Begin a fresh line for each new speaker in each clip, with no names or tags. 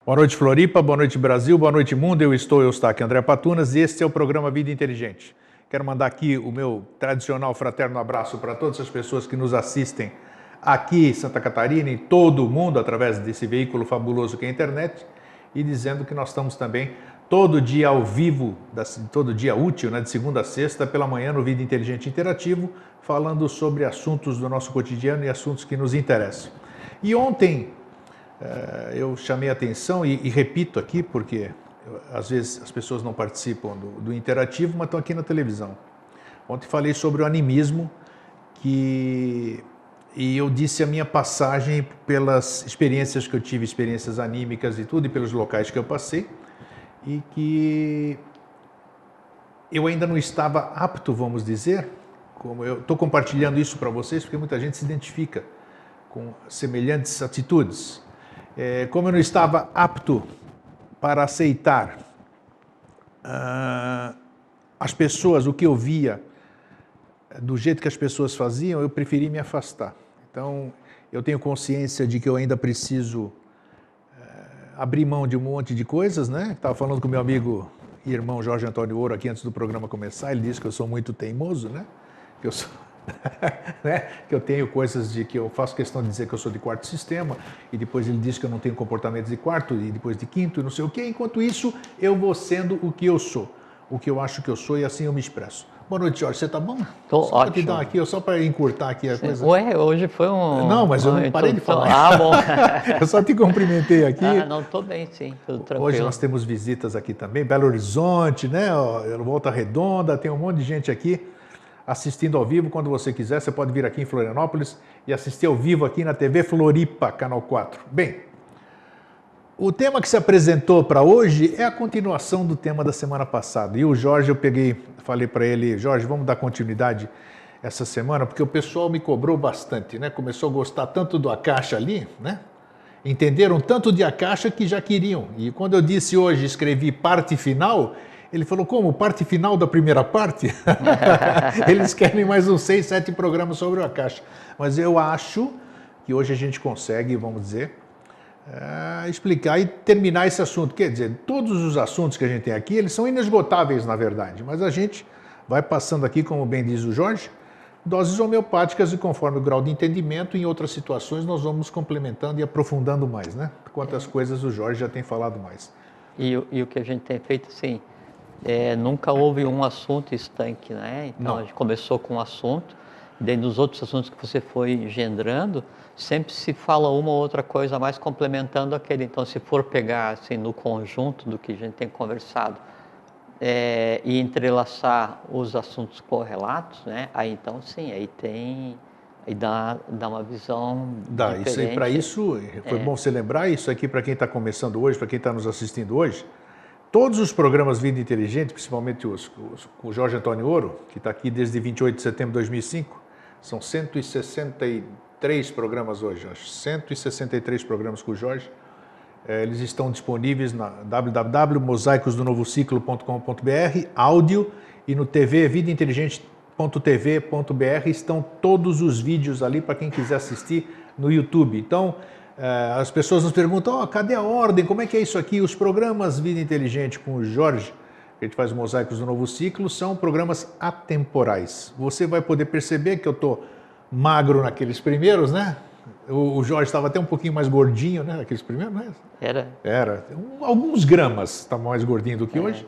Boa noite, Floripa, boa noite, Brasil, boa noite, mundo. Eu estou, André Patunas, e este é o programa Vida Inteligente. Quero mandar aqui o meu tradicional fraterno abraço para todas as pessoas que nos assistem aqui em Santa Catarina e todo o mundo através desse veículo fabuloso que é a internet, e dizendo que nós estamos também todo dia ao vivo, todo dia útil, de segunda a sexta, pela manhã no Vida Inteligente Interativo, falando sobre assuntos do nosso cotidiano e assuntos que nos interessam. E ontem eu chamei a atenção e repito aqui, porque às vezes as pessoas não participam do interativo, mas estão aqui na televisão. Ontem falei sobre o animismo e eu disse a minha passagem pelas experiências que eu tive, experiências anímicas e tudo, e pelos locais que eu passei, e que eu ainda não estava apto, vamos dizer, como eu estou compartilhando isso para vocês, porque muita gente se identifica com semelhantes atitudes. Como eu não estava apto para aceitar as pessoas, o que eu via, do jeito que as pessoas faziam, eu preferi me afastar. Então, eu tenho consciência de que eu ainda preciso abrir mão de um monte de coisas, né? Estava falando com meu amigo e irmão Jorge Antônio Ouro aqui antes do programa começar, ele disse que eu sou muito teimoso, né? Que eu sou... né? Que eu tenho coisas de que eu faço questão de dizer que eu sou de quarto sistema, e depois ele diz que eu não tenho comportamentos de quarto, e depois de quinto, e não sei o quê. Enquanto isso, eu vou sendo o que eu sou, o que eu acho que eu sou, e assim eu me expresso. Boa noite, Jorge. Você tá bom?
Tô
só
ótimo.
Te dar aqui, só para encurtar aqui a coisa.
Ué, hoje foi um...
Não, mas eu não parei de falar.
Ah, bom.
Eu só te cumprimentei aqui.
Ah, não, tô bem, sim, tudo tranquilo.
Hoje nós temos visitas aqui também, Belo Horizonte, né? Volta Redonda, tem um monte de gente aqui assistindo ao vivo. Quando você quiser, você pode vir aqui em Florianópolis e assistir ao vivo aqui na TV Floripa, Canal 4. Bem, o tema que se apresentou para hoje é a continuação do tema da semana passada. E o Jorge, falei para ele, Jorge, vamos dar continuidade essa semana, porque o pessoal me cobrou bastante, né? Começou a gostar tanto do Akasha ali, né? Entenderam tanto de Akasha que já queriam. E quando eu disse hoje, escrevi parte final, ele falou, como? Parte final da primeira parte? Eles querem mais uns 6, 7 programas sobre o Akasha. Mas eu acho que hoje a gente consegue, vamos dizer, explicar e terminar esse assunto. Quer dizer, todos os assuntos que a gente tem aqui, eles são inesgotáveis, na verdade. Mas a gente vai passando aqui, como bem diz o Jorge, doses homeopáticas, e conforme o grau de entendimento, em outras situações nós vamos complementando e aprofundando mais, né? Quantas coisas o Jorge já tem falado mais.
E o que a gente tem feito, assim, nunca houve um assunto estanque, né? Então,
Não.
A gente começou com um assunto, daí nos outros assuntos que você foi engendrando, sempre se fala uma ou outra coisa mais complementando aquele. Então, se for pegar, assim, no conjunto do que a gente tem conversado, e entrelaçar os assuntos correlatos, né? Aí então sim, aí dá uma visão diferente.
Isso aí, para isso, foi bom você lembrar isso aqui para quem está começando hoje, para quem está nos assistindo hoje. Todos os programas Vida Inteligente, principalmente com o Jorge Antônio Ouro, que está aqui desde 28 de setembro de 2005, são 163 programas hoje, acho, 163 programas com o Jorge. Eles estão disponíveis na www.mosaicosdonovociclo.com.br, áudio, e no TV vidainteligente.tv.br estão todos os vídeos ali para quem quiser assistir no YouTube. Então, as pessoas nos perguntam, cadê a ordem, como é que é isso aqui? Os programas Vida Inteligente com o Jorge, que a gente faz Mosaicos do Novo Ciclo, são programas atemporais. Você vai poder perceber que eu estou magro naqueles primeiros, né? O Jorge estava até um pouquinho mais gordinho, né? Naqueles primeiros, né? Era. Alguns gramas estava mais gordinho do que hoje.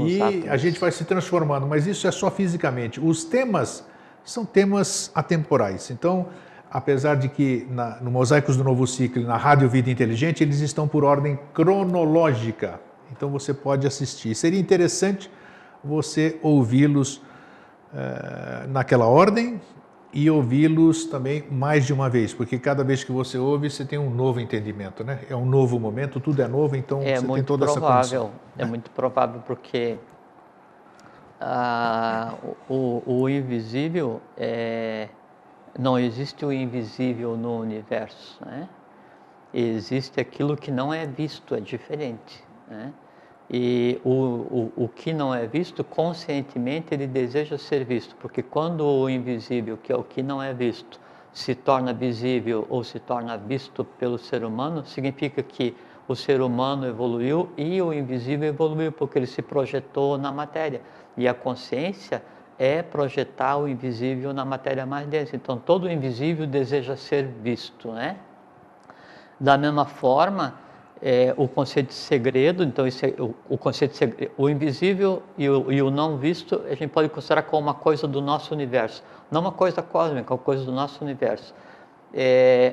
E átomos. A gente vai se transformando, mas isso é só fisicamente. Os temas são temas atemporais. Então, apesar de que no Mosaicos do Novo Ciclo e na Rádio Vida Inteligente, eles estão por ordem cronológica. Então, você pode assistir. Seria interessante você ouvi-los naquela ordem, e ouvi-los também mais de uma vez, porque cada vez que você ouve, você tem um novo entendimento, né? É um novo momento, tudo é novo, então você tem toda essa condição.
É muito provável, porque o invisível, não existe o invisível no universo, né? Existe aquilo que não é visto, é diferente, né? E o que não é visto, conscientemente ele deseja ser visto, porque quando o invisível, que é o que não é visto, se torna visível ou se torna visto pelo ser humano, significa que o ser humano evoluiu e o invisível evoluiu, porque ele se projetou na matéria. E a consciência é projetar o invisível na matéria mais densa. Então, todo o invisível deseja ser visto, né? Da mesma forma, o conceito de segredo, então o conceito de segredo, o invisível e o não visto, a gente pode considerar como uma coisa do nosso universo, não uma coisa cósmica, uma coisa do nosso universo.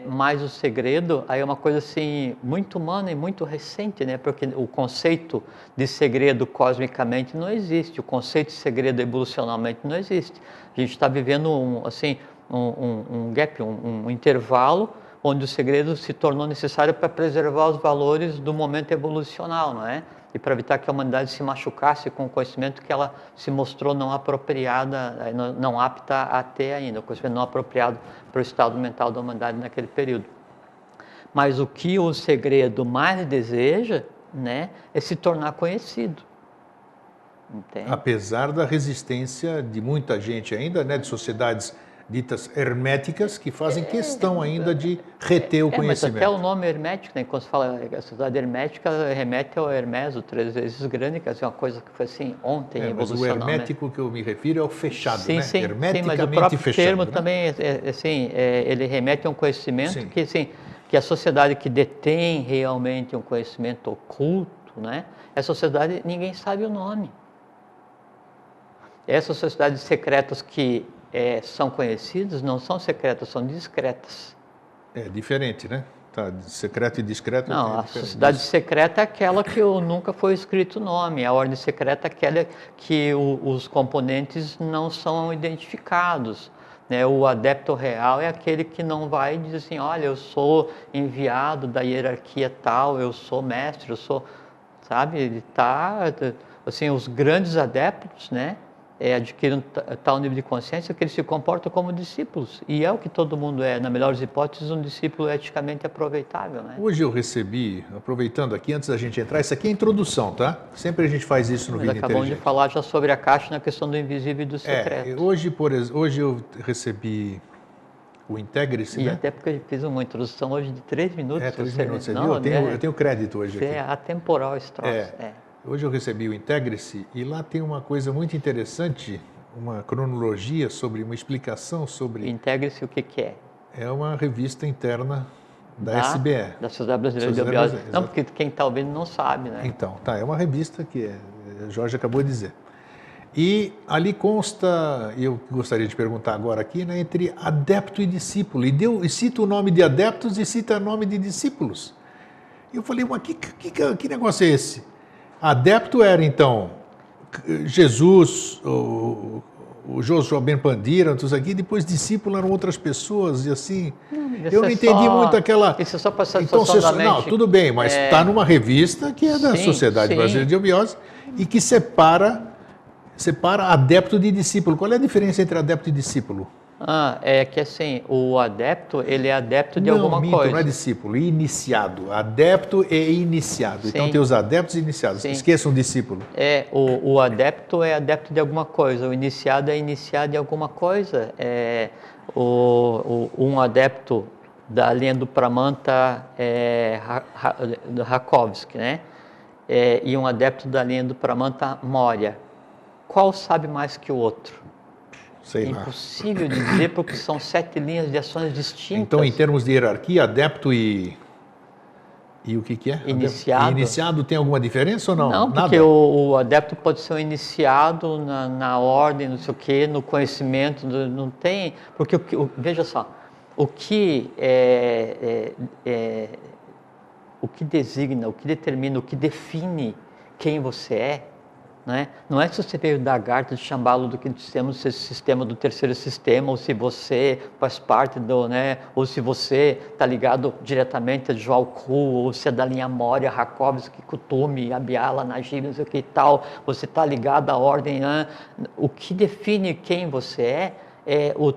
Mas o segredo aí é uma coisa assim muito humana e muito recente, né? Porque o conceito de segredo cosmicamente não existe, o conceito de segredo evolucionalmente não existe. A gente está vivendo um gap, um intervalo onde o segredo se tornou necessário para preservar os valores do momento evolucional, não é? E para evitar que a humanidade se machucasse com o conhecimento que ela se mostrou não apropriada, não apta a ter ainda, o conhecimento não apropriado para o estado mental da humanidade naquele período. Mas o que o segredo mais deseja, né, é se tornar conhecido. Entende?
Apesar da resistência de muita gente ainda, né, de sociedades ditas herméticas, que fazem questão ainda de reter o conhecimento.
Mas até o nome hermético, né? Quando se fala a sociedade hermética, remete ao Hermes, o 3 vezes grande, que é uma coisa que foi assim ontem,
mas o hermético que eu me refiro é o fechado,
sim,
né?
Sim,
hermeticamente
sim, mas o próprio
fechado,
termo
né?
também, ele remete a um conhecimento
Sim.
que, assim, que a sociedade que detém realmente um conhecimento oculto, né? Essa sociedade, ninguém sabe o nome. Essas sociedades secretas que são conhecidas, não são secretas, são discretas.
É diferente, né? Tá, secreto e discreto.
Não, a sociedade secreta é aquela que nunca foi escrito o nome. A ordem secreta é aquela que os componentes não são identificados. Né? O adepto real é aquele que não vai dizer assim, olha, eu sou enviado da hierarquia tal, eu sou mestre, eu sou... Sabe? Ele está... Assim, os grandes adeptos, né? Adquirem tal nível de consciência que eles se comportam como discípulos. E é o que todo mundo é, na melhor das hipóteses, um discípulo eticamente aproveitável. Né?
Hoje eu recebi, aproveitando aqui, antes da gente entrar, isso aqui é a introdução, tá? Sempre a gente faz isso no Vida Inteligente.
Acabamos de falar já sobre a caixa na questão do invisível e do secreto.
Hoje eu recebi o Integre-se, né?
Até porque eu fiz uma introdução hoje de 3 minutos.
3 minutos, você viu? Eu tenho crédito hoje aqui.
É atemporal esse troço.
Hoje eu recebi o Integre-se e lá tem uma coisa muito interessante, uma cronologia sobre, uma explicação sobre...
Integre-se o que é?
É uma revista interna da SBE.
Da Sociedade Brasileira de Biobiose. Não, porque quem está ouvindo não sabe, né?
Então, é uma revista que o Jorge acabou de dizer. E ali consta, eu gostaria de perguntar agora aqui, né, entre adepto e discípulo. E cita o nome de adeptos e cita o nome de discípulos. E eu falei, mas que negócio é esse? Adepto era, então, Jesus, o Joshua Ben Pandira, tudo aqui, depois discípulo eram outras pessoas, e assim... eu não entendi muito aquela...
Isso é só para
então, não, tudo bem, mas está numa revista que é da Sociedade Brasileira de Biobiose e que separa adepto de discípulo. Qual é a diferença entre adepto e discípulo?
É que assim, o adepto, ele é adepto de alguma coisa.
Não é discípulo, iniciado. Adepto e iniciado. Sim. Então tem os adeptos e iniciados. Sim. Esqueçam o discípulo.
O adepto é adepto de alguma coisa, o iniciado é iniciado de alguma coisa. Um adepto da linha do Pramanta Rakovsky, né? E um adepto da linha do Pramanta Moria. Qual sabe mais que o outro?
Sei lá.
Impossível de dizer porque são 7 linhas de ações distintas.
Então, em termos de hierarquia, adepto e o que é?
Iniciado.
Iniciado tem alguma diferença ou não?
Não, porque
nada?
O adepto pode ser um iniciado na ordem, não sei o quê, no conhecimento, não tem... Porque, veja só, o que designa, o que determina, o que define quem você é, não é se você veio da Garta de Chambalo do quinto sistema, se esse sistema do terceiro sistema, ou se você faz parte do, ou se você está ligado diretamente a Joalcu, ou se é da linha Moria, Rakovsky, Kutumi, Abiyala, Najib, não sei o que e tal, você está ligado à ordem. O que define quem você é o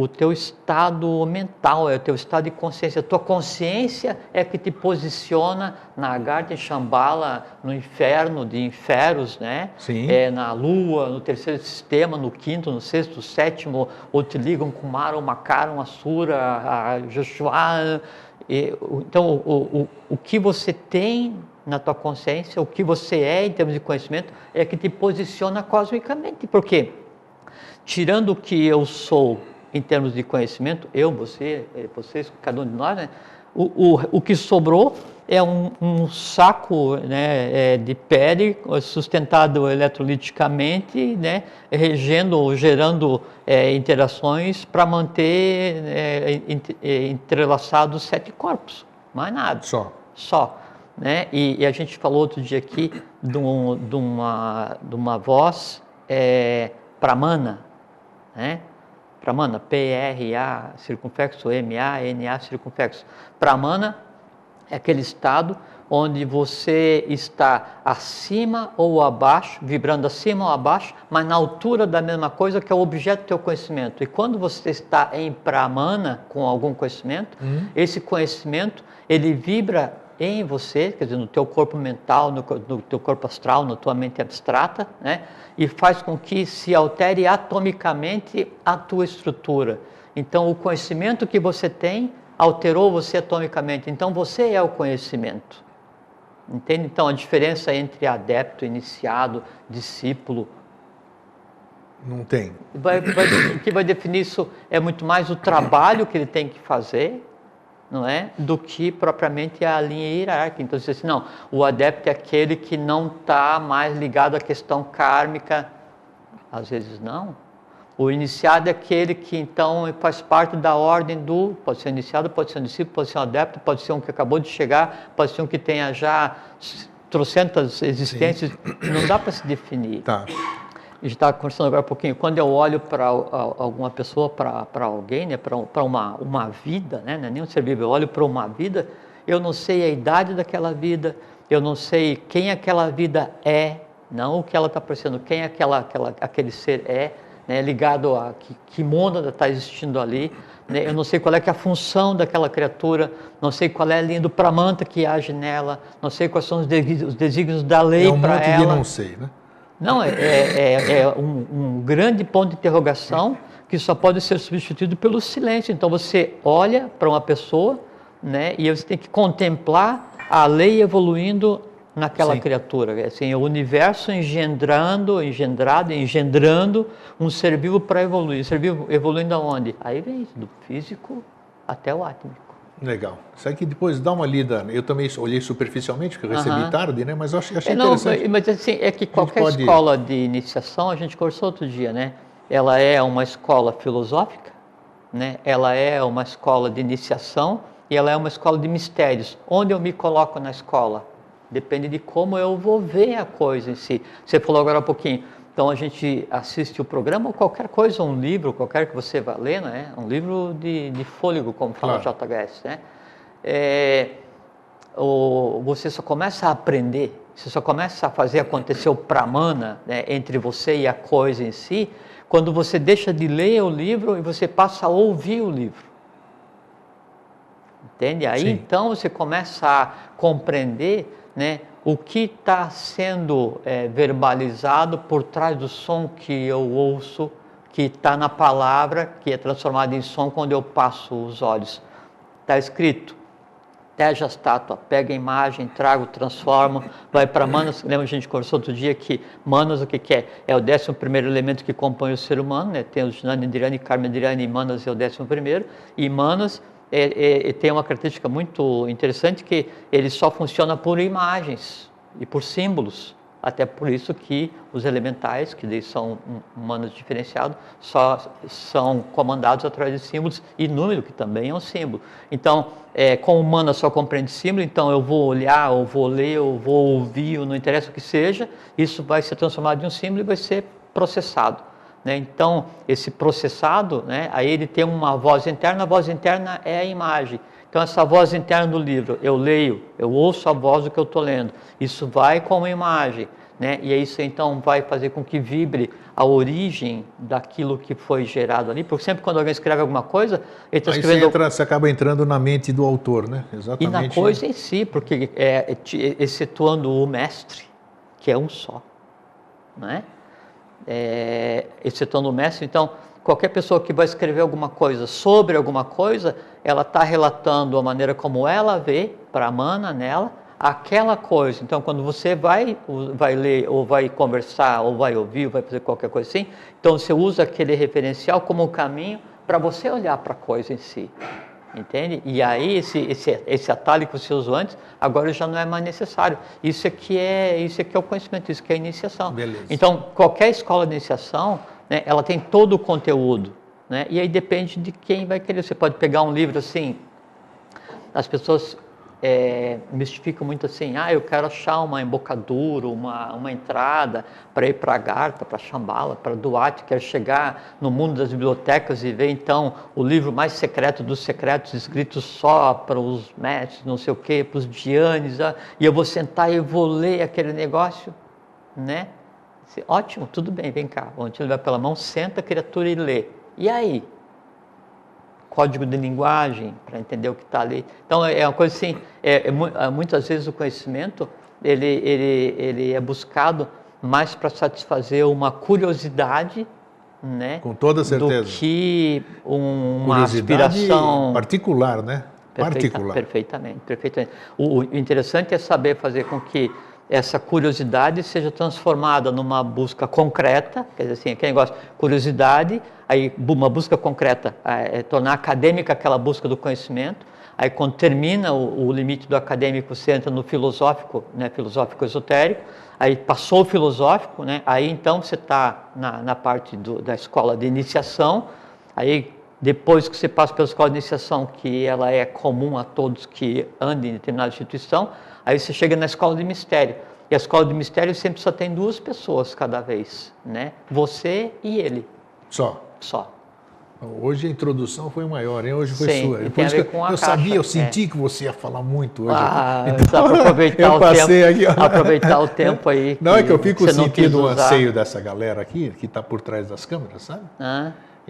teu estado mental, é o teu estado de consciência. A tua consciência é que te posiciona na Agartha e Shambhala, no inferno de inferos, né?
Sim.
Na Lua, no terceiro sistema, no quinto, no sexto, no sétimo, ou te ligam com Mara, o Makara, o Asura, a Joshua. Então, o que você tem na tua consciência, o que você é em termos de conhecimento, é que te posiciona cosmicamente. Porque, tirando o que eu sou em termos de conhecimento, eu, você, vocês, cada um de nós, né? O que sobrou é um saco, né, de pele sustentado eletroliticamente, né, gerando interações para manter entrelaçados 7 corpos, mais nada. Só. Né? E a gente falou outro dia aqui de uma voz pramana, né? Pramana, P-R-A, circunflexo, M-A-N-A, circunflexo. Pramana é aquele estado onde você está acima ou abaixo, vibrando acima ou abaixo, mas na altura da mesma coisa que é o objeto do teu conhecimento. E quando você está em pramana com algum conhecimento, esse conhecimento, ele vibra em você, quer dizer, no teu corpo mental, no teu corpo astral, na tua mente abstrata, né? E faz com que se altere atomicamente a tua estrutura. Então, o conhecimento que você tem alterou você atomicamente. Então, você é o conhecimento. Entende? Então, a diferença entre adepto, iniciado, discípulo...
Não tem.
O que vai definir isso é muito mais o trabalho que ele tem que fazer, não é? Do que propriamente a linha hierárquica. Então, você diz assim, não, o adepto é aquele que não está mais ligado à questão kármica. Às vezes não. O iniciado é aquele que então faz parte da ordem pode ser iniciado, pode ser um discípulo, pode ser um adepto, pode ser um que acabou de chegar, pode ser um que tenha já trocentas existências. Sim. Não dá para se definir.
Tá.
A gente estava conversando agora um pouquinho, quando eu olho para alguma pessoa, para alguém, né, para uma vida, né, não é nem um ser vivo, eu olho para uma vida, eu não sei a idade daquela vida, eu não sei quem aquela vida é, não o que ela está parecendo, quem aquele ser é, né, ligado a que mônada está existindo ali, né, eu não sei qual é que é a função daquela criatura, não sei qual é a linha do pramanta que age nela, não sei quais são os desígnios da lei para ela.
É um monte de não sei, né?
Não, é um grande ponto de interrogação que só pode ser substituído pelo silêncio. Então você olha para uma pessoa, né, e você tem que contemplar a lei evoluindo naquela Sim. criatura. Assim, o universo engendrando um ser vivo para evoluir. Ser vivo evoluindo aonde? Aí vem do físico até o átmico.
Legal. Isso aqui depois dá uma lida. Eu também olhei superficialmente, porque eu recebi tarde, né? Mas eu achei interessante.
Mas assim, é que qualquer escola de iniciação, a gente conversou outro dia, né? Ela é uma escola filosófica, né? Ela é uma escola de iniciação e ela é uma escola de mistérios. Onde eu me coloco na escola? Depende de como eu vou ver a coisa em si. Você falou agora há pouquinho. Então a gente assiste o programa ou qualquer coisa, um livro, qualquer que você vá ler, né? Um livro de fôlego, como fala o JHS, né? Você só começa a aprender, você só começa a fazer acontecer o pramana, né, entre você e a coisa em si, quando você deixa de ler o livro e você passa a ouvir o livro. Entende? Aí Sim. então você começa a compreender, né, o que está sendo verbalizado por trás do som que eu ouço, que está na palavra, que é transformado em som quando eu passo os olhos. Está escrito, teja a estátua, pega a imagem, trago, transformo, vai para Manas. Lembra, a gente conversou outro dia que Manas o que é? É o 11º elemento que compõe o ser humano, né? Tem os Jnana Indrani, Karma Indrani, e Manas é o 11º, e Manas tem uma característica muito interessante que ele só funciona por imagens e por símbolos. Até por isso que os elementais, que daí são humanos diferenciados, só são comandados através de símbolos e número, que também é um símbolo. Então, como humano só compreende símbolo, então eu vou olhar, ou vou ler, ou vou ouvir, ou não interessa o que seja, isso vai ser transformado em um símbolo e vai ser processado. Né? Então, esse processado, né, aí ele tem uma voz interna, a voz interna é a imagem. Então, essa voz interna do livro, eu leio, eu ouço a voz do que eu estou lendo, isso vai como imagem, né? E isso então vai fazer com que vibre a origem daquilo que foi gerado ali, porque sempre quando alguém escreve alguma coisa, ele está escrevendo...
Você acaba entrando na mente do autor, né? Exatamente.
E na coisa em si, porque excetuando o mestre, que é um só, né? Excetuando o mestre, então, qualquer pessoa que vai escrever alguma coisa sobre alguma coisa, ela está relatando a maneira como ela vê, para mana nela, aquela coisa. Então, quando você vai ler, ou vai conversar, ou vai ouvir, ou vai fazer qualquer coisa assim, então você usa aquele referencial como um caminho para você olhar para a coisa em si. Entende? E aí esse atalho que você usou antes, agora já não é mais necessário. Isso aqui é o conhecimento, isso que é a iniciação.
Beleza.
Então, qualquer escola de iniciação, né, ela tem todo o conteúdo, né? E aí depende de quem vai querer. Você pode pegar um livro assim, as pessoas mistificam muito assim, eu quero achar uma embocadura, uma entrada para ir para Agartha, para Shambhala, para Duat, quero chegar no mundo das bibliotecas e ver então o livro mais secreto dos secretos, escrito só para os mestres, não sei o que, para os dhyanis, e eu vou sentar e vou ler aquele negócio, né? Ótimo, tudo bem, vem cá, vamos te levar pela mão, senta, criatura, e lê. E aí? Código de linguagem, para entender o que está ali. Então, é uma coisa assim, muitas vezes o conhecimento, ele é buscado mais para satisfazer uma curiosidade, né?
Com toda certeza.
Do que uma aspiração
particular, né?
Particular. Perfeitamente. O interessante é saber fazer com que essa curiosidade seja transformada numa busca concreta, quer dizer assim, aquele negócio, curiosidade, aí uma busca concreta, tornar acadêmica aquela busca do conhecimento, aí quando termina o limite do acadêmico, você entra no filosófico, né, filosófico esotérico, aí passou o filosófico, né, aí então você está na parte da escola de iniciação, aí depois que você passa pela escola de iniciação, que ela é comum a todos que andem em determinada instituição, aí você chega na escola de mistério. E a escola de mistério sempre só tem 2 pessoas cada vez, né? Você e ele.
Só. Hoje a introdução foi maior, hein? Hoje foi sua.
Por isso que
eu sabia, eu senti que você ia falar muito hoje.
Então, para aproveitar o tempo. Aproveitar o tempo aí.
Não, é que eu fico sentindo o anseio dessa galera aqui, que está por trás das câmeras, sabe?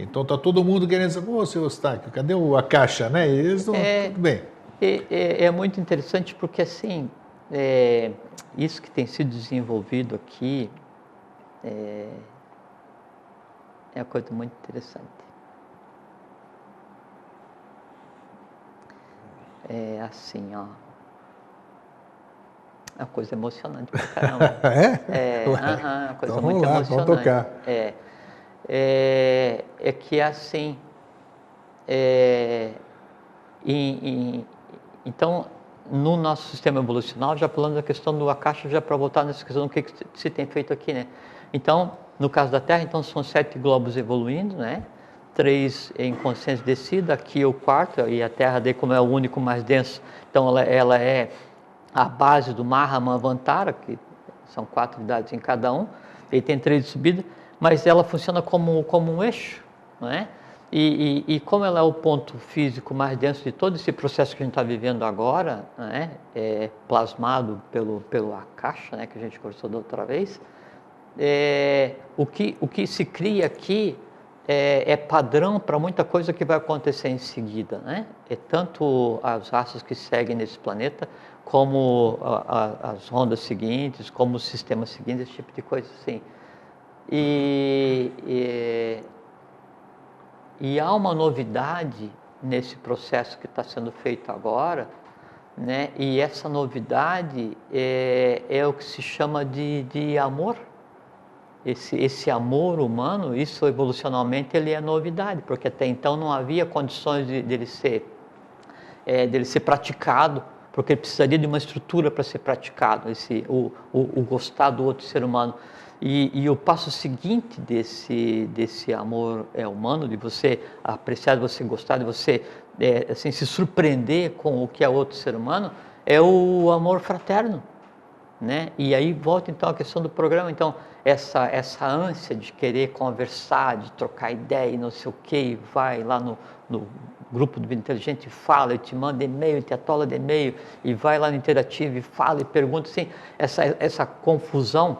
Então tá todo mundo querendo saber, seu Eustáquio, cadê a caixa, né? E eles não, tudo bem.
É muito interessante porque, assim, isso que tem sido desenvolvido aqui é uma coisa muito interessante. É assim, ó. É uma coisa emocionante pra caramba. Uma coisa
então,
muito emocionante.
Vamos tocar.
É que assim, então, no nosso sistema evolucional, já falando da questão do Akasha, já para voltar nessa questão do que se tem feito aqui, né? Então, no caso da Terra, então são 7 globos evoluindo, né? 3 em consciência descida, aqui o 4, e a Terra daí como é o único mais denso, então ela é a base do Mahamavantara, que são 4 idades em cada um, e tem 3 de subida, mas ela funciona como um eixo, não é? E como ela é o ponto físico mais denso de todo esse processo que a gente está vivendo agora, né, plasmado pelo Akasha, né, que a gente conversou da outra vez, o que se cria aqui é padrão para muita coisa que vai acontecer em seguida, né? Tanto as raças que seguem nesse planeta, como as rondas seguintes, como os sistemas seguintes, esse tipo de coisa assim. E há uma novidade nesse processo que está sendo feito agora, né? E essa novidade é o que se chama de amor. Esse amor humano, isso evolucionalmente ele é novidade, porque até então não havia condições dele ser praticado, porque ele precisaria de uma estrutura para ser praticado, o gostar do outro ser humano. E o passo seguinte desse amor humano, de você apreciar, de você gostar, de você assim, se surpreender com o que é outro ser humano, é o amor fraterno, né? E aí volta então a questão do programa. Então essa ânsia de querer conversar, de trocar ideia e não sei o que, e vai lá no grupo do Vida Inteligente e fala, e te manda e-mail, te atola de e-mail, e vai lá no Interativo e fala e pergunta, assim, essa confusão,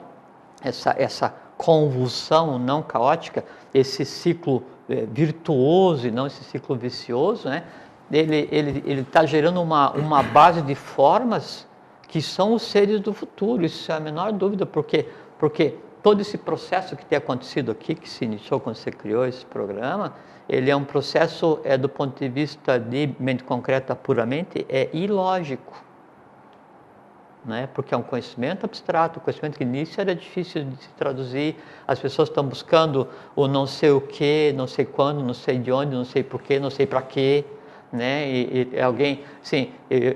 essa convulsão não caótica, esse ciclo virtuoso e não esse ciclo vicioso, né? Ele está gerando uma base de formas que são os seres do futuro, isso é a menor dúvida, porque todo esse processo que tem acontecido aqui, que se iniciou quando você criou esse programa, ele é um processo, do ponto de vista de mente concreta puramente, ilógico. Né? Porque é um conhecimento abstrato, um conhecimento que no início era difícil de se traduzir, as pessoas estão buscando o não sei o que, não sei quando, não sei de onde, não sei porquê, não sei para quê, né? E alguém, assim,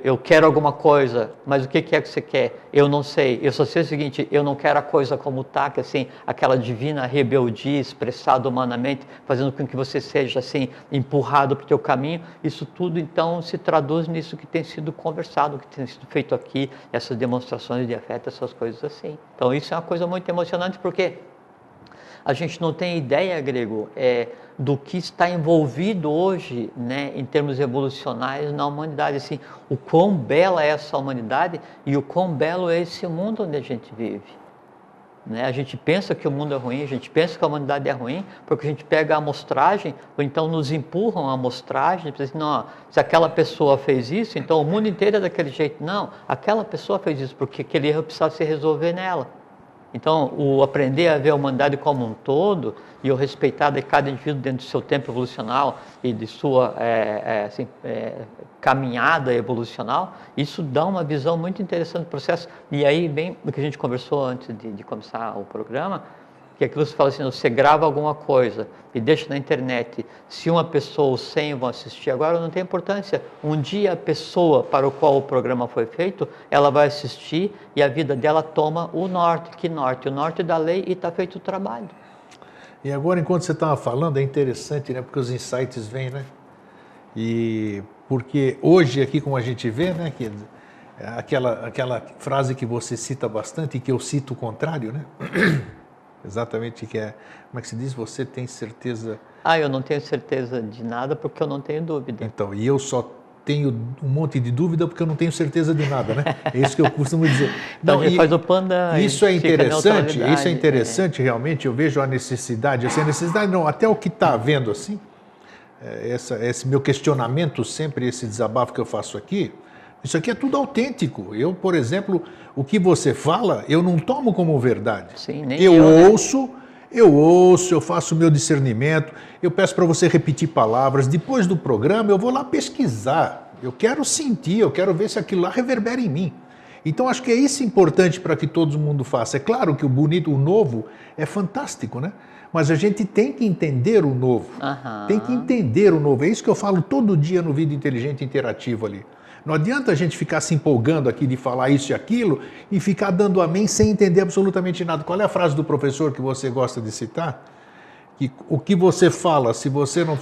eu quero alguma coisa, mas o que é que você quer? Eu não sei, eu só sei o seguinte, eu não quero a coisa como está, que assim, aquela divina rebeldia expressada humanamente, fazendo com que você seja assim, empurrado para o teu caminho, isso tudo então se traduz nisso que tem sido conversado, que tem sido feito aqui, essas demonstrações de afeto, essas coisas assim. Então isso é uma coisa muito emocionante, porque a gente não tem ideia, Grego, do que está envolvido hoje, né, em termos evolucionais na humanidade, assim, o quão bela é essa humanidade e o quão belo é esse mundo onde a gente vive. Né? A gente pensa que o mundo é ruim, a gente pensa que a humanidade é ruim, porque a gente pega a amostragem, ou então nos empurram a amostragem, assim, não, se aquela pessoa fez isso, então o mundo inteiro é daquele jeito. Não, aquela pessoa fez isso, porque aquele erro precisava se resolver nela. Então, o aprender a ver a humanidade como um todo e o respeitar de cada indivíduo dentro do seu tempo evolucional e de sua caminhada evolucional, isso dá uma visão muito interessante do processo. E aí, bem do que a gente conversou antes de começar o programa, que aquilo você fala assim, você grava alguma coisa e deixa na internet, se uma pessoa ou 100 vão assistir, agora não tem importância, um dia a pessoa para o qual o programa foi feito, ela vai assistir e a vida dela toma o norte. Que norte? O norte da lei, e está feito o trabalho.
E agora, enquanto você estava falando, é interessante, né? Porque os insights vêm, né? E porque hoje aqui, como a gente vê, né? Que aquela frase que você cita bastante e que eu cito o contrário, né? Exatamente, que é, como é que se diz? Você tem certeza...
Eu não tenho certeza de nada porque eu não tenho dúvida.
Então, e eu só tenho um monte de dúvida porque eu não tenho certeza de nada, né? É isso que eu costumo dizer.
Então, a gente faz o panda.
Isso é interessante, realmente, eu vejo a necessidade, assim, a necessidade não, até o que está havendo, assim, esse meu questionamento sempre, esse desabafo que eu faço aqui, isso aqui é tudo autêntico. Eu, por exemplo, o que você fala, eu não tomo como verdade.
Sim, nem
eu
né?
ouço, eu faço o meu discernimento, eu peço para você repetir palavras. Depois do programa, eu vou lá pesquisar. Eu quero sentir, eu quero ver se aquilo lá reverbera em mim. Então, acho que é isso importante para que todo mundo faça. É claro que o bonito, o novo, é fantástico, né? Mas a gente tem que entender o novo. Tem que entender o novo. É isso que eu falo todo dia no Vida Inteligente Interativo ali. Não adianta a gente ficar se empolgando aqui de falar isso e aquilo e ficar dando amém sem entender absolutamente nada. Qual é a frase do professor que você gosta de citar? Que o que você fala, se você não...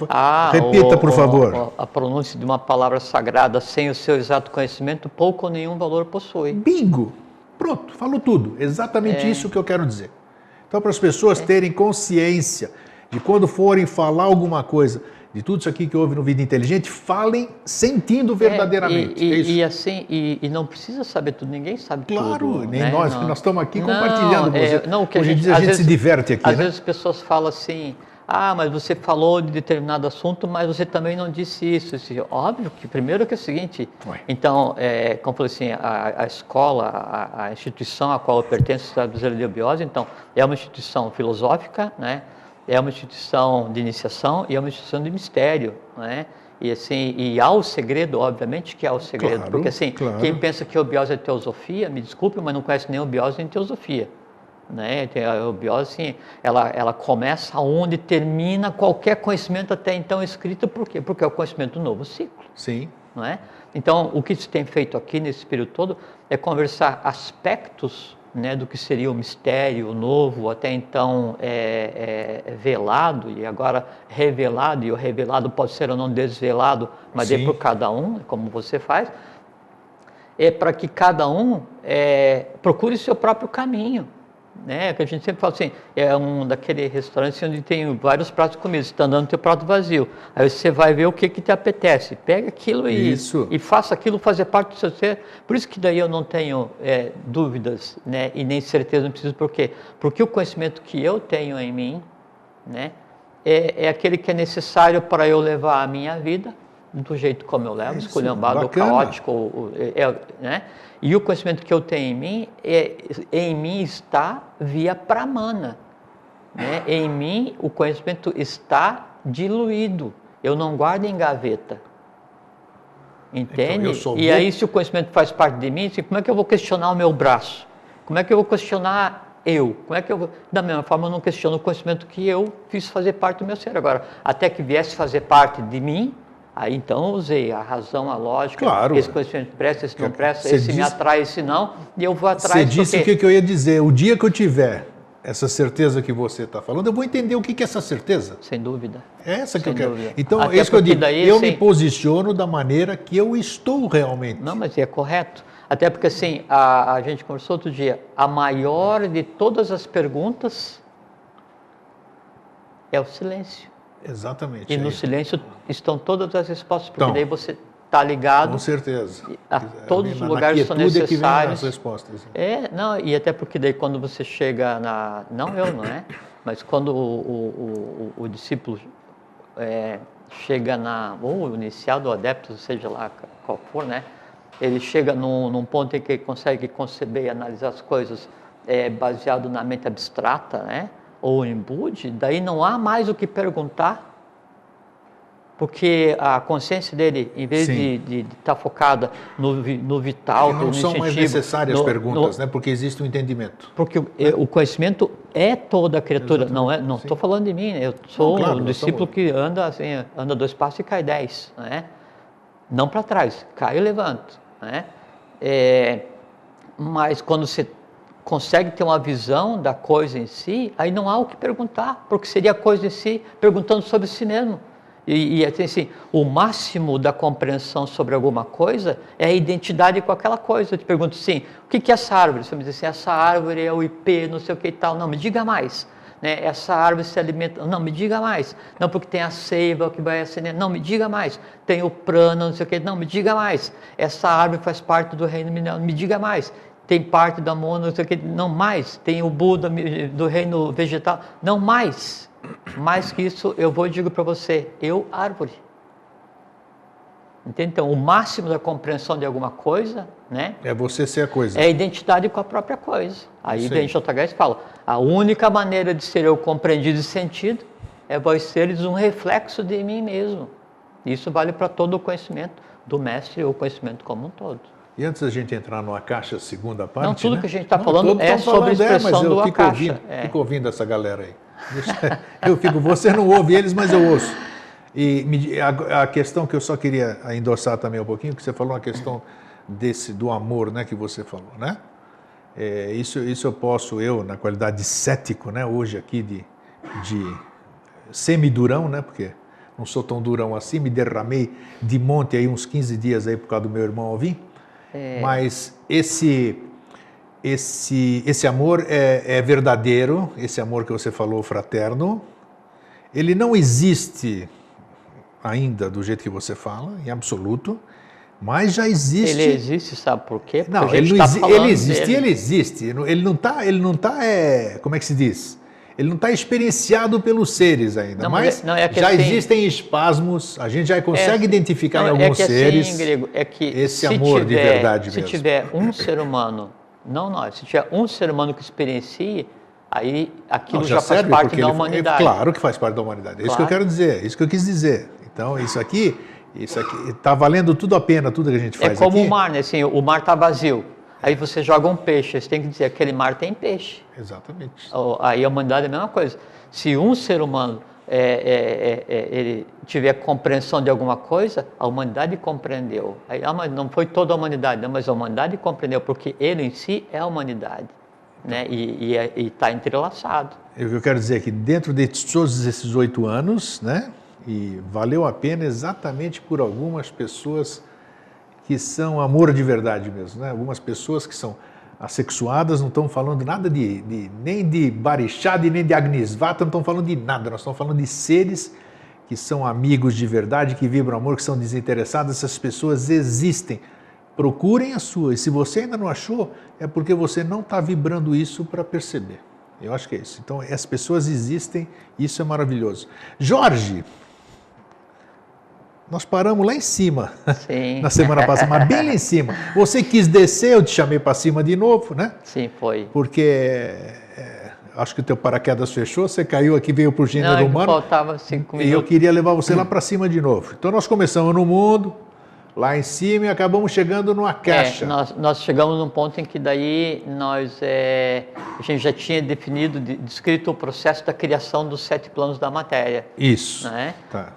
Repita, por favor.
A pronúncia de uma palavra sagrada sem o seu exato conhecimento, pouco ou nenhum valor possui.
Bingo! Pronto, falou tudo. Exatamente isso que eu quero dizer. Então, para as pessoas terem consciência de quando forem falar alguma coisa... De tudo isso aqui que houve no Vida Inteligente, falem sentindo verdadeiramente.
E não precisa saber tudo, ninguém sabe tudo.
Claro, nem
né?
nós estamos aqui compartilhando com você. Hoje em dia a gente se diverte aqui,
Às vezes as pessoas falam assim, mas você falou de determinado assunto, mas você também não disse isso. Óbvio que primeiro que é o seguinte, então, como eu falei assim, a escola, a instituição a qual eu pertenço, a Sociedade Brasileira de Eubiose, então, é uma instituição filosófica, né? É uma instituição de iniciação e é uma instituição de mistério, né? E assim, há o segredo, obviamente que há o segredo,
claro,
porque assim,
claro.
Quem pensa que a eubiose é teosofia, me desculpe, mas não conhece nem a eubiose nem teosofia, né? A eubiose, assim, ela começa onde termina qualquer conhecimento até então escrito, por quê? Porque é o conhecimento do novo ciclo.
Sim.
Não é? Então, o que se tem feito aqui nesse período todo é conversar aspectos, né, do que seria o mistério, o novo, até então velado e agora revelado, e o revelado pode ser ou não desvelado, mas é por cada um, como você faz, é para que cada um procure seu próprio caminho. Né? Que a gente sempre fala assim, é um daquele restaurante onde tem vários pratos de comida, você está andando no teu prato vazio, aí você vai ver o que te apetece, pega aquilo e faça aquilo fazer parte do seu ser. Por isso que daí eu não tenho dúvidas, né? E nem certeza, não preciso. Por quê? Porque o conhecimento que eu tenho em mim, né? É aquele que é necessário para eu levar a minha vida, do jeito como eu levo,
Isso,
esculhambado, ou
bacana.
caótico, né? E o conhecimento que eu tenho em mim está via pramana, né? Em mim o conhecimento está diluído, eu não guardo em gaveta. Entende?
Então, eu só
E
vou-
aí, se o conhecimento faz parte de mim, assim, como é que eu vou questionar o meu braço? Como é que eu vou questionar eu? Como é que eu vou... Da mesma forma, eu não questiono o conhecimento que eu fiz fazer parte do meu ser. Agora, até que viesse fazer parte de mim, aí então eu usei a razão, a lógica,
Claro.
esse conhecimento presta, esse não presta,
Você
esse me
diz-
atrai, esse não, e eu vou atrás
Você disse
porque...
o que eu ia dizer. O dia que eu tiver essa certeza que você está falando, eu vou entender o que é essa certeza.
Sem dúvida.
É essa que
Sem
eu quero.
dúvida.
Então,
Até
é isso que eu
porque
digo.
daí,
Eu
assim-
me posiciono da maneira que eu estou realmente.
Não, mas é correto. Até porque, assim, a gente conversou outro dia, a maior de todas as perguntas é o silêncio.
Exatamente.
E
é
no
isso.
silêncio estão todas as respostas, porque
Então,
daí você está ligado
Com certeza.
a todos os lugares que são
Na quietude é que vem
necessários.
as respostas.
Não, e até porque daí quando você chega na... Não eu, não é? Mas quando o discípulo chega ou o iniciado, ou adepto, seja lá qual for, né? Ele chega num ponto em que ele consegue conceber e analisar as coisas baseado na mente abstrata, né? Ou em Budi, daí não há mais o que perguntar, porque a consciência dele, em vez
Sim.
de estar focada no vital,
E não
no
são mais
instintivo,
necessárias perguntas, né? Porque existe o entendimento.
porque o conhecimento é toda a criatura,
Exatamente,
não
sim.
estou falando de mim, eu sou
Não, claro,
um
nós
discípulo
estamos-
que anda assim, anda 2 passos e cai 10, né? Não para trás, cai e levanto, né? Mas quando você consegue ter uma visão da coisa em si, aí não há o que perguntar, porque seria a coisa em si perguntando sobre si mesmo. E assim, o máximo da compreensão sobre alguma coisa é a identidade com aquela coisa. Eu te pergunto assim, o que é essa árvore? Você me diz assim, essa árvore é o IP, não sei o que e tal. Não, me diga mais. Né? Essa árvore se alimenta... Não, me diga mais. Não, porque tem a seiva que vai acender. Não, me diga mais. Tem o prana, não sei o que. Não, me diga mais. Essa árvore faz parte do reino mineral. Me diga mais. Tem parte da mona, não sei o que. Não mais. Tem o Buda do reino vegetal. Não mais. Mais que isso, eu vou e digo para você, eu, árvore. Entende? Então, o máximo da compreensão de alguma coisa, né?
É você ser a coisa.
É a identidade com a própria coisa. Aí
Sim.
vem Jotagás e fala, a única maneira de ser eu compreendido e sentido é vós seres um reflexo de mim mesmo. Isso vale para todo o conhecimento do mestre ou conhecimento como um todo.
E antes da gente entrar numa caixa, segunda parte,
Não, tudo
né?
que a gente está
Não,
falando
todos
é
estão
sobre a
falando,
expressão
mas eu
do
fico
Akasha.
fico ouvindo essa galera aí. Você não ouve eles, mas eu ouço. E a questão que eu só queria endossar também um pouquinho, que você falou, a questão do amor, né, que você falou, né? Isso eu posso, na qualidade de cético, né, hoje aqui de semi-durão, né, porque não sou tão durão assim, me derramei de monte aí uns 15 dias aí por causa do meu irmão Alvim, mas esse amor é verdadeiro, esse amor que você falou, fraterno, ele não existe ainda do jeito que você fala, em absoluto, mas já existe.
Ele existe, sabe por quê? Porque
Não,
a gente
ele,
tá
não
falando
ele existe,
dele.
ele existe. Ele não está, como é que se diz? Ele não está experienciado pelos seres ainda,
Não,
mas
não, é que
já
assim-
existem espasmos, a gente já consegue identificar em
Não,
alguns
é que
seres
assim, grego, é que
esse
se
amor de
tiver-
verdade
se
mesmo.
tiver um ser humano, não nós, se tiver um ser humano que experiencie, aí aquilo
Não,
já faz
serve,
parte
porque
da
ele-
humanidade.
Claro que faz parte da humanidade. É isso que eu
Claro.
quero dizer, é isso que eu quis dizer. Então, isso aqui está valendo tudo a pena, tudo que a gente
É
faz
como
aqui.
o mar, né? Assim, o mar está vazio. Aí você joga um peixe, você tem que dizer, aquele mar tem peixe.
Exatamente.
Aí a humanidade é a mesma coisa. Se um ser humano ele tiver compreensão de alguma coisa, a humanidade compreendeu. Aí, mas não foi toda a humanidade, não, mas a humanidade compreendeu, porque ele em si é a humanidade, né? E está entrelaçado.
Eu quero dizer que dentro de todos esses 8 anos, né, e valeu a pena exatamente por algumas pessoas que são amor de verdade mesmo, né? Algumas pessoas que são assexuadas, não estão falando nada nem de Barixada e nem de Agnisvata, não estão falando de nada, nós estamos falando de seres que são amigos de verdade, que vibram amor, que são desinteressados, essas pessoas existem. Procurem a sua, e se você ainda não achou, é porque você não está vibrando isso para perceber. Eu acho que é isso. Então, as pessoas existem, isso é maravilhoso. Jorge, Nós paramos lá em cima,
Sim.
na semana passada, mas bem lá em cima. Você quis descer, eu te chamei para cima de novo, né?
Sim, foi.
Porque acho que o teu paraquedas fechou, você caiu aqui, veio para o gênero humano.
Faltava 5 minutos.
E eu queria levar você lá para cima de novo. Então nós começamos no mundo, lá em cima, e acabamos chegando numa caixa.
Nós chegamos num ponto em que daí a gente já tinha definido, descrito o processo da criação dos 7 planos da matéria.
Isso.
Né?
Tá.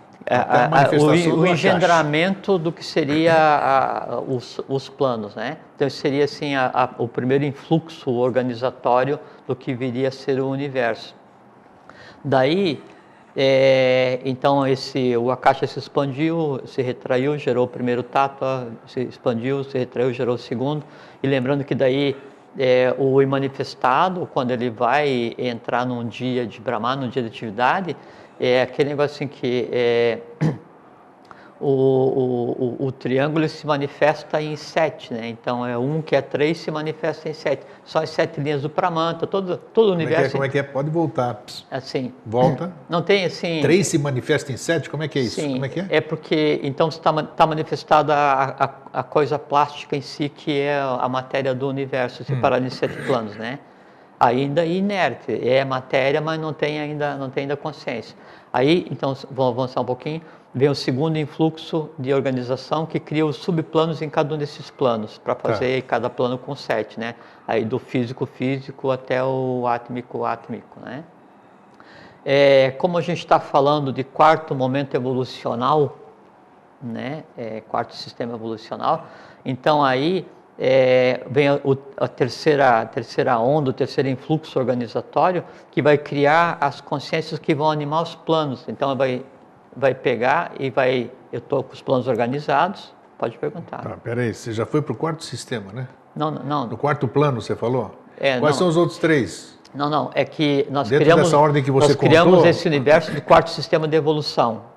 O engendramento do que seria os planos, né? Então seria assim o primeiro influxo organizatório do que viria a ser o universo. Daí, então a caixa se expandiu, se retraiu, gerou o primeiro tátua, se expandiu, se retraiu, gerou o segundo. E lembrando que daí o manifestado, quando ele vai entrar num dia de Brahma, num dia de atividade, é aquele negócio assim que o triângulo se manifesta em 7, né? Então 1 que é 3 se manifesta em 7. Só as 7 linhas do Pramanta, todo o universo.
Como é que é? Pode voltar.
Assim.
Volta.
Não tem assim.
3 se manifesta em 7? Como é que é isso?
Sim,
como é que é?
É porque então está manifestada a coisa plástica em si, que é a matéria do universo, separada em 7 planos, né? Ainda inerte, é matéria, mas não tem ainda consciência. Aí, então, vamos avançar um pouquinho, vem o segundo influxo de organização que cria os subplanos em cada um desses planos, para fazer cada plano com 7, né? Aí do físico até o átmico, né? Como a gente está falando de quarto momento evolucional, né? Quarto sistema evolucional, então aí vem a terceira onda, o terceiro influxo organizatório, que vai criar as consciências que vão animar os planos. Então vai pegar e eu estou com os planos organizados, pode perguntar.
Tá, peraí, você já foi para o quarto sistema, né?
Não.
No quarto plano, você falou?
Quais
não. São os outros 3?
Não, é que nós
dessa ordem que você
criamos esse universo de quarto sistema de evolução.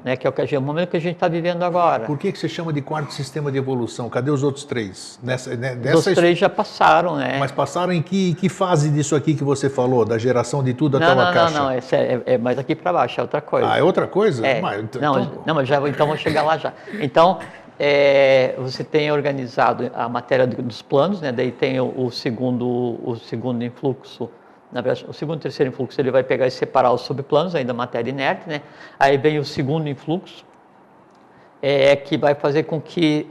Né, que é o momento que a gente está vivendo agora.
Por que você chama de quarto sistema de evolução? Cadê os outros 3?
Os 3 já passaram, né?
Mas passaram em que fase disso aqui que você falou, da geração de tudo até uma caixa?
Não, esse é mais aqui para baixo, é outra coisa.
É outra coisa?
Mas então vou chegar lá já. Então, você tem organizado a matéria dos planos, né? Daí tem o segundo influxo. Na verdade, o segundo e terceiro influxo ele vai pegar e separar os subplanos, ainda matéria inerte, né? Aí vem o segundo influxo, que vai fazer com que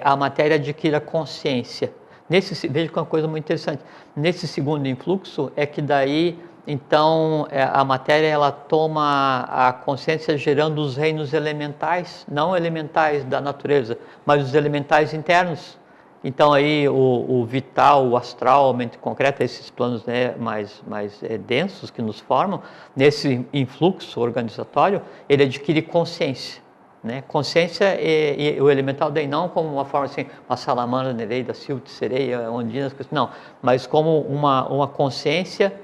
a matéria adquira consciência. Veja que é uma coisa muito interessante. Nesse segundo influxo é que daí, então, a matéria ela toma a consciência gerando os reinos elementais, não elementais da natureza, mas os elementais internos. Então aí o vital, o astral, a mente concreta, esses planos, né, mais densos que nos formam, nesse influxo organizatório, ele adquire consciência. Né? Consciência e o elemental daí não como uma forma assim, uma salamandra, nereida, silte, sereia, ondinas, não, mas como uma consciência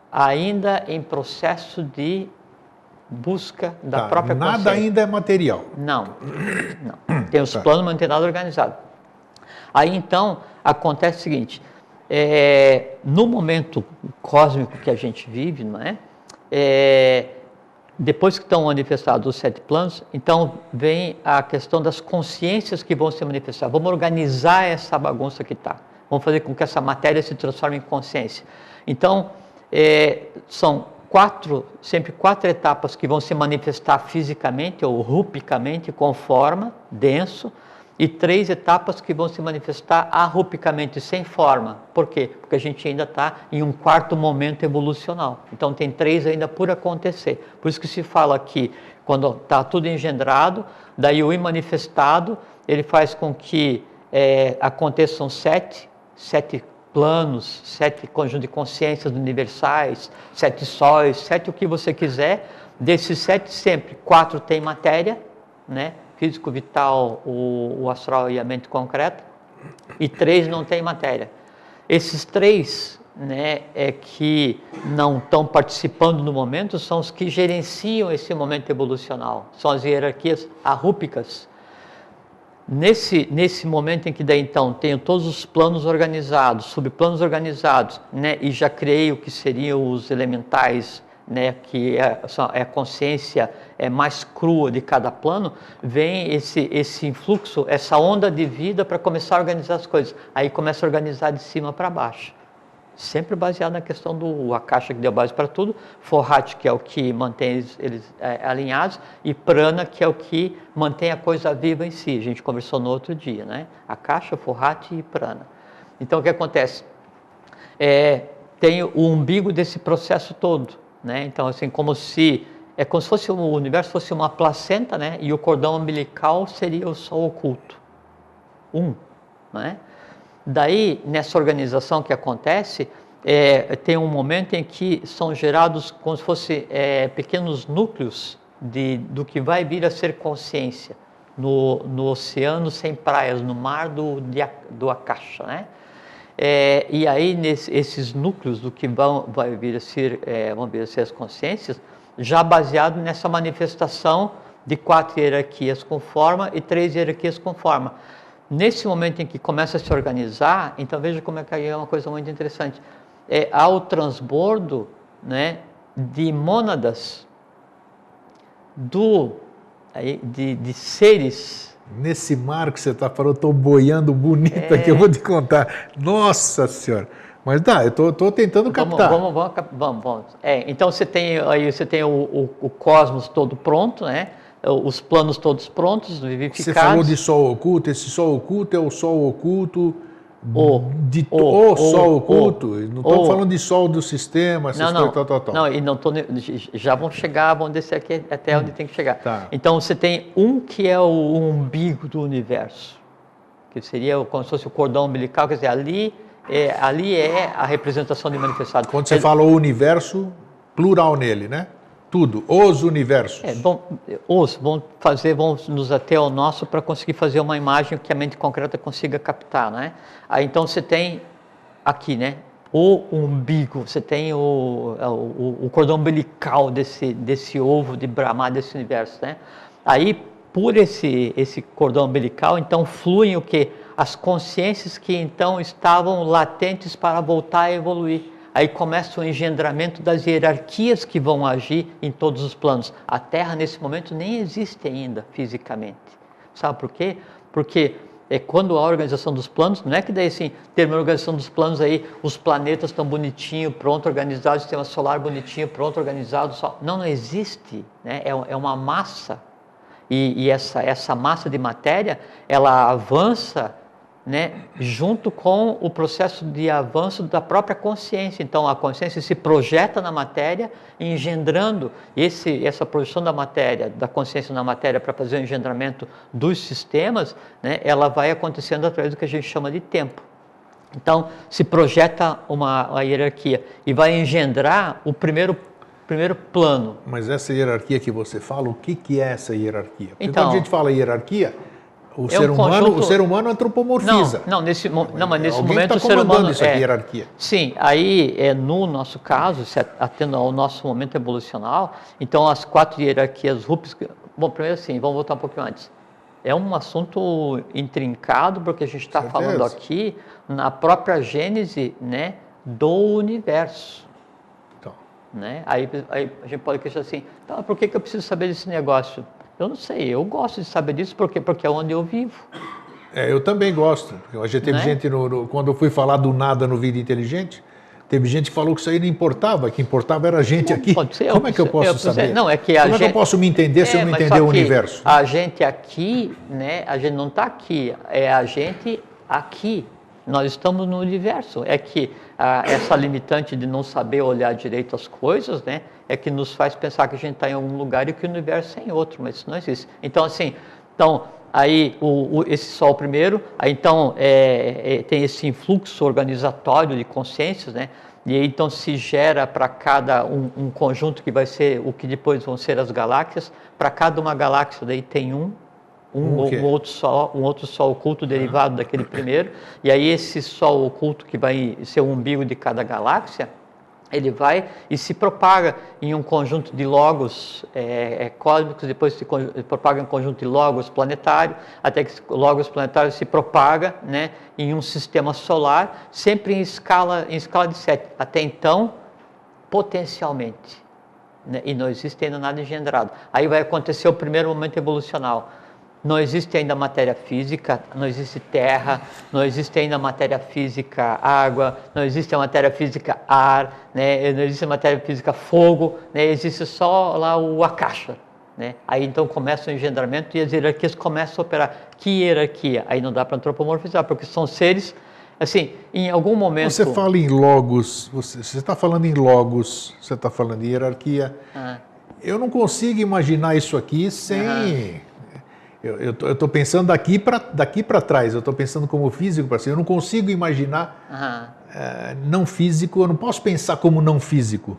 ainda em processo de busca da própria consciência.
Nada ainda é material.
Não. Tem os planos mantenados organizados. Aí, então, acontece o seguinte, no momento cósmico que a gente vive, não é? Depois que estão manifestados os 7 planos, então vem a questão das consciências que vão se manifestar. Vamos organizar essa bagunça que está. Vamos fazer com que essa matéria se transforme em consciência. Então, são sempre quatro etapas que vão se manifestar fisicamente ou rupicamente, com forma, denso, e 3 etapas que vão se manifestar arrupicamente, sem forma. Por quê? Porque a gente ainda está em um quarto momento evolucional. Então tem 3 ainda por acontecer. Por isso que se fala aqui, quando está tudo engendrado, daí o imanifestado, ele faz com que aconteçam 7 planos, 7 conjuntos de consciências universais, 7 sóis, 7 o que você quiser. Desses 7 sempre, 4 tem matéria, né? Físico, vital, o astral e a mente concreta, e 3 não tem matéria. Esses 3, né, que não estão participando no momento, são os que gerenciam esse momento evolucional, são as hierarquias arrúpicas. Nesse momento em que daí então tenho todos os planos organizados, subplanos organizados, né, e já criei o que seriam os elementais né, que é a consciência mais crua de cada plano, vem esse influxo, essa onda de vida para começar a organizar as coisas. Aí começa a organizar de cima para baixo. Sempre baseado na questão do Akasha, que deu base para tudo, Forhat, que é o que mantém eles alinhados, e Prana, que é o que mantém a coisa viva em si. A gente conversou no outro dia, né? Akasha, Forhat e Prana. Então, o que acontece? Tem o umbigo desse processo todo, né? Então, assim, como se fosse o universo fosse uma placenta, né? E o cordão umbilical seria o sol oculto. Né? Daí, nessa organização que acontece, tem um momento em que são gerados como se fossem pequenos núcleos do que vai vir a ser consciência no oceano sem praias, no mar do Akasha, né? E aí, esses núcleos do que vão vir a ser as consciências, já baseado nessa manifestação de 4 hierarquias com forma e 3 hierarquias com forma. Nesse momento em que começa a se organizar, então veja como é uma coisa muito interessante. Há o transbordo, né, de mônadas de seres.
Nesse mar que você está falando, eu estou boiando bonito aqui, eu vou te contar. Nossa Senhora! Mas tá, eu estou tentando captar.
Vamos. Então você tem o cosmos todo pronto, né? Os planos todos prontos, vivificados.
Você falou de sol oculto, esse sol oculto é o sol oculto sol oculto. Não estou falando de sol do sistema, essas coisas, tal.
Não, e não tô, já vão descer aqui até onde tem que chegar.
Tá.
Então você tem que é o umbigo do universo, que seria como se fosse o cordão umbilical, quer dizer, ali é a representação de manifestado.
Quando você fala o universo, plural nele, né? Tudo, os universos.
Vamos nos ater ao nosso para conseguir fazer uma imagem que a mente concreta consiga captar, né? Aí então você tem aqui, né? O umbigo, você tem o cordão umbilical desse ovo de Brahma, desse universo, né? Aí, por esse cordão umbilical, então fluem o quê? As consciências que então estavam latentes para voltar a evoluir. Aí começa o engendramento das hierarquias que vão agir em todos os planos. A Terra, nesse momento, nem existe ainda fisicamente. Sabe por quê? Porque quando há a organização dos planos, não é que daí assim, termina a organização dos planos aí, os planetas estão bonitinho, pronto, organizados, o sistema solar bonitinho, pronto, organizado. Não existe, né? É uma massa. E essa massa de matéria, ela avança, né, junto com o processo de avanço da própria consciência. Então, a consciência se projeta na matéria, engendrando essa projeção da matéria, da consciência na matéria para fazer o engendramento dos sistemas, né, ela vai acontecendo através do que a gente chama de tempo. Então, se projeta uma hierarquia e vai engendrar o primeiro plano.
Mas essa hierarquia que você fala, o que é essa hierarquia? Porque
então,
quando a gente fala hierarquia, o ser humano antropomorfiza.
Mas nesse momento
o ser humano essa hierarquia.
Sim, aí no nosso caso, se atendo ao nosso momento evolucional, então as 4 hierarquias RUPs. Bom, primeiro assim, vamos voltar um pouquinho antes. É um assunto intrincado, porque a gente está falando aqui na própria gênese, né, do universo.
Então.
Né? Aí a gente pode questionar assim, tá, por que eu preciso saber desse negócio? Eu não sei, eu gosto de saber disso porque é onde eu vivo.
Eu também gosto. Já teve gente, quando eu fui falar do nada no Vida Inteligente, teve gente que falou que isso aí não importava, que importava era a gente aqui.
Pode ser,
como é que eu posso saber?
Não, é que
como é que eu posso me entender se eu não entender o universo?
A gente aqui, né, a gente não está aqui, é a gente aqui. Nós estamos no universo. É que essa limitante de não saber olhar direito as coisas, né, é que nos faz pensar que a gente está em algum lugar e que o universo é em outro, mas isso não existe. Então, assim, aí esse Sol primeiro, aí então tem esse influxo organizatório de consciências, né, e aí então se gera para cada um conjunto que vai ser o que depois vão ser as galáxias. Para cada uma galáxia daí tem um outro sol oculto derivado daquele primeiro, e aí esse sol oculto que vai ser o umbigo de cada galáxia, ele vai e se propaga em um conjunto de logos cósmicos, depois se propaga em um conjunto de logos planetários, até que logos planetários se propaga, né, em um sistema solar, sempre em escala de 7. Até então, potencialmente. né? E não existe ainda nada engendrado. Aí vai acontecer o primeiro momento evolucional. Não existe ainda matéria física, não existe terra, não existe ainda matéria física água, não existe a matéria física ar, né? Não existe a matéria física fogo, né? Existe só lá o akasha, né? Aí então começa o engendramento e as hierarquias começam a operar. Que hierarquia? Aí não dá para antropomorfizar, porque são seres, assim, em algum momento...
Você fala em logos, você está falando em logos, você está falando em hierarquia. Eu não consigo imaginar isso aqui sem... Eu estou pensando daqui para trás, eu estou pensando como físico para cima. Eu não consigo imaginar não físico, eu não posso pensar como não físico.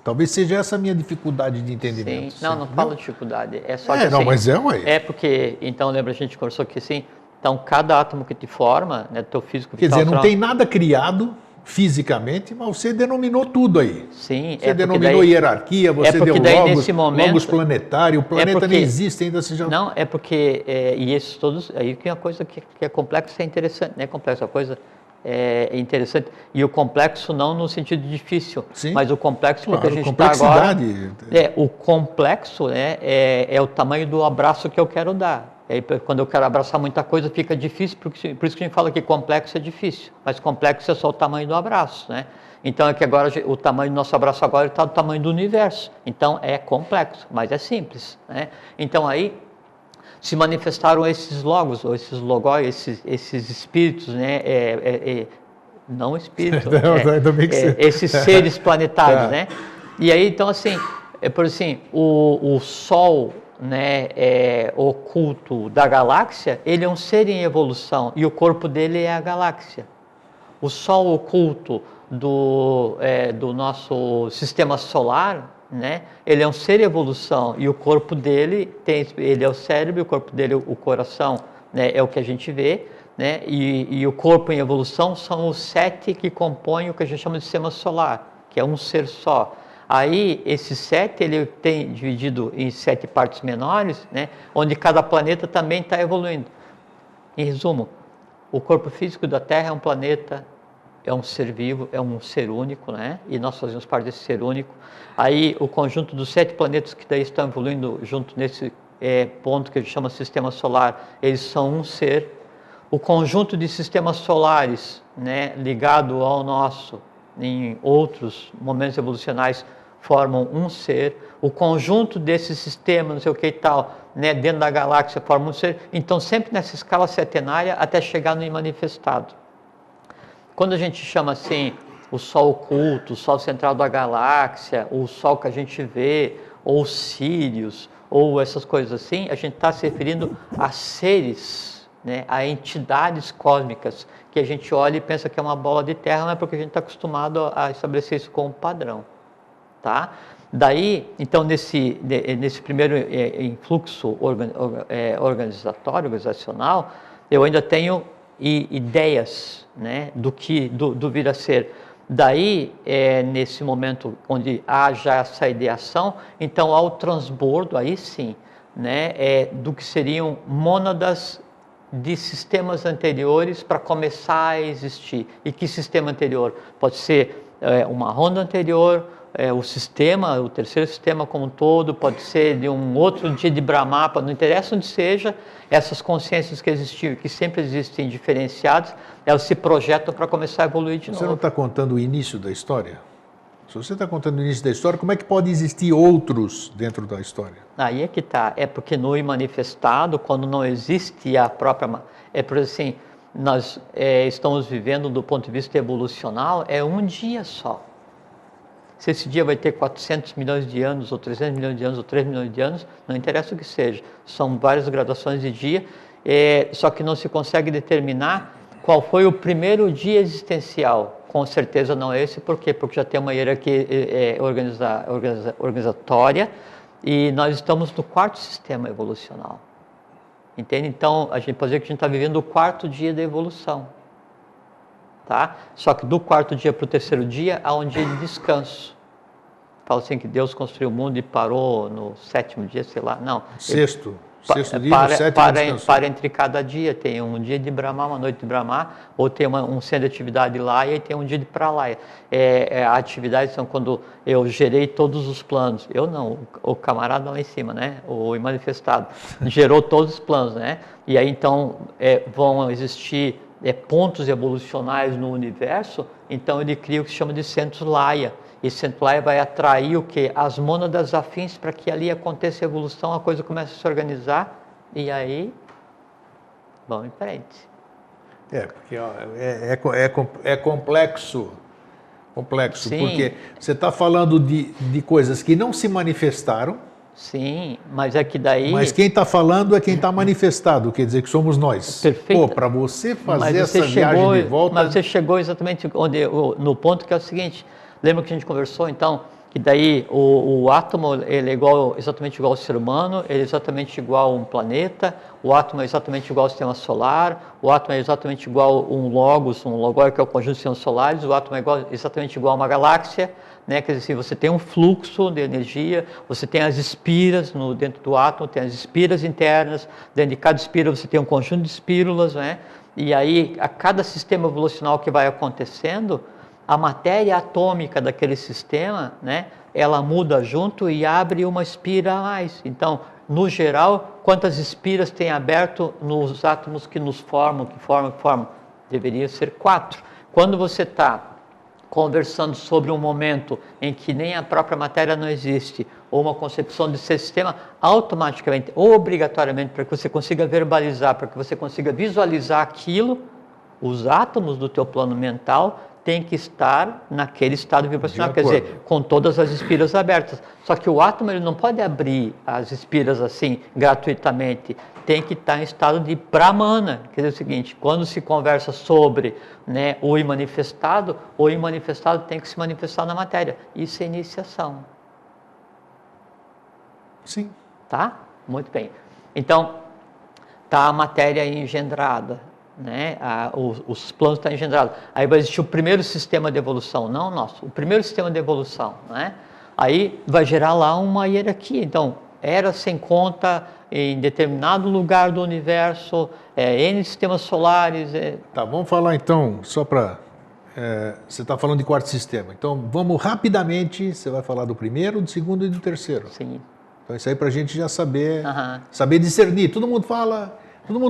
Talvez seja essa a minha dificuldade de entendimento.
Sim, não falo dificuldade, é só que
não,
assim,
mas ué.
É porque, então lembra, a gente conversou que assim, então cada átomo que te forma, né, teu físico...
Quer dizer, não tem nada criado fisicamente, mas você denominou tudo aí.
Sim,
você denominou hierarquia, você deu logos planetário, o planeta nem existe ainda. Você já...
Não, é porque, e esses todos, aí que é uma coisa que é complexa é interessante, né? Complexa, a coisa é interessante, e o complexo não no sentido difícil,
sim,
mas o complexo
claro,
que a gente está agora, o complexo, né, é o tamanho do abraço que eu quero dar. Aí, quando eu quero abraçar muita coisa, fica difícil, por isso que a gente fala que complexo é difícil, mas complexo é só o tamanho do abraço, né? Então é que agora o tamanho do nosso abraço agora está do tamanho do universo, então é complexo, mas é simples, né? Então aí se manifestaram esses logos, ou esses logóis, esses espíritos, né? Não espíritos, esses seres planetários, né? E aí então assim, por assim, o Sol, né, oculto da galáxia, ele é um ser em evolução e o corpo dele é a galáxia. O Sol oculto do nosso sistema solar, né, ele é um ser em evolução e o corpo dele ele é o cérebro, o corpo dele o coração, né, é o que a gente vê, né, e o corpo em evolução são os 7 que compõem o que a gente chama de sistema solar, que é um ser só. Aí, esse 7, ele tem dividido em 7 partes menores, né, onde cada planeta também está evoluindo. Em resumo, o corpo físico da Terra é um planeta, é um ser vivo, é um ser único, né, e nós fazemos parte desse ser único. Aí, o conjunto dos 7 planetas que daí estão evoluindo junto nesse ponto que a gente chama de sistema solar, eles são um ser. O conjunto de sistemas solares, né, ligado ao nosso, em outros momentos evolucionais, formam um ser, o conjunto desses sistemas, não sei o que e tal, né, dentro da galáxia forma um ser, então sempre nessa escala setenária até chegar no imanifestado. Quando a gente chama assim o Sol oculto, o Sol central da galáxia, o Sol que a gente vê, ou Sírios, ou essas coisas assim, a gente está se referindo a seres, né, a entidades cósmicas, que a gente olha e pensa que é uma bola de terra, não é porque a gente está acostumado a estabelecer isso como padrão. Tá? Daí, então, nesse primeiro influxo organizacional, eu ainda tenho ideias, né, do vir a ser. Daí, nesse momento onde há já essa ideação, então há o transbordo, aí sim, né, do que seriam mônadas de sistemas anteriores para começar a existir. E que sistema anterior? Pode ser uma ronda anterior, o sistema, o terceiro sistema como um todo, pode ser de um outro dia de Brahmapa, não interessa onde seja, essas consciências que existiam, que sempre existem diferenciadas, elas se projetam para começar a evoluir de novo.
Você não está contando o início da história? Se você está contando o início da história, como é que pode existir outros dentro da história?
Aí é que está, é porque no imanifestado, quando não existe a própria... por assim, nós estamos vivendo do ponto de vista evolucional, é um dia só. Se esse dia vai ter 400 milhões de anos, ou 300 milhões de anos, ou 3 milhões de anos, não interessa o que seja. São várias gradações de dia, só que não se consegue determinar qual foi o primeiro dia existencial. Com certeza não é esse, por quê? Porque já tem uma hierarquia organizatória e nós estamos no 4º sistema evolucional. Entende? Então, a gente pode dizer que a gente está vivendo o 4º dia da evolução. Tá? Só que do 4º dia para o 3º dia há um dia de descanso. Fala assim que Deus construiu o mundo e parou no 7º dia, sei lá. Não.
6º. Sexto dia, no sétimo descansou.
Para entre cada dia, tem um dia de Brahma, uma noite de Brahma, ou tem um centro de atividade Laya e tem um dia de Pralaya. A atividade são quando eu gerei todos os planos. Eu não, o camarada lá em cima, né? O manifestado, gerou todos os planos, né? E aí então vão existir pontos evolucionais no universo, então ele cria o que se chama de centros Laya. E centro Laya vai atrair o quê? As mônadas afins para que ali aconteça a evolução, a coisa começa a se organizar e aí vamos em frente.
Porque ó, é complexo,
Sim.
porque você está falando de coisas que não se manifestaram.
Sim, mas é que daí...
Mas quem está falando é quem está manifestado, quer dizer que somos nós.
Perfeito.
Para você fazer essa viagem de volta...
Mas você chegou exatamente no ponto que é o seguinte, lembra que a gente conversou então, que daí o átomo ele é exatamente igual ao ser humano, ele é exatamente igual a um planeta, o átomo é exatamente igual ao sistema solar, o átomo é exatamente igual a um logos que é o conjunto de sistemas solares, o átomo é exatamente igual a uma galáxia, né? Quer dizer, você tem um fluxo de energia, você tem as espiras dentro do átomo, tem as espiras internas, dentro de cada espira você tem um conjunto de espírulas, né? E aí, a cada sistema evolucional que vai acontecendo, a matéria atômica daquele sistema, né, ela muda junto e abre uma espira a mais. Então, no geral, quantas espiras tem aberto nos átomos que nos formam, que formam? Deveria ser 4. Quando você está conversando sobre um momento em que nem a própria matéria não existe, ou uma concepção de ser sistema, automaticamente, ou obrigatoriamente, para que você consiga verbalizar, para que você consiga visualizar aquilo, os átomos do teu plano mental tem que estar naquele estado vibracional, quer dizer, com todas as espiras abertas. Só que o átomo ele não pode abrir as espiras assim, gratuitamente, tem que estar em estado de Brahmana, quer dizer o seguinte, quando se conversa sobre, né, o imanifestado tem que se manifestar na matéria. Isso é iniciação.
Sim.
Tá? Muito bem. Então, está a matéria engendrada, né? Os planos estão engendrados. Aí vai existir o primeiro sistema de evolução, não o nosso, o primeiro sistema de evolução, né? Aí vai gerar lá uma hierarquia. Então, era sem conta em determinado lugar do universo, N sistemas solares.
Tá, vamos falar então, só para... você está falando de quarto sistema, então vamos rapidamente, você vai falar do primeiro, do segundo e do terceiro.
Sim.
Então isso aí para a gente já saber, saber discernir. Todo mundo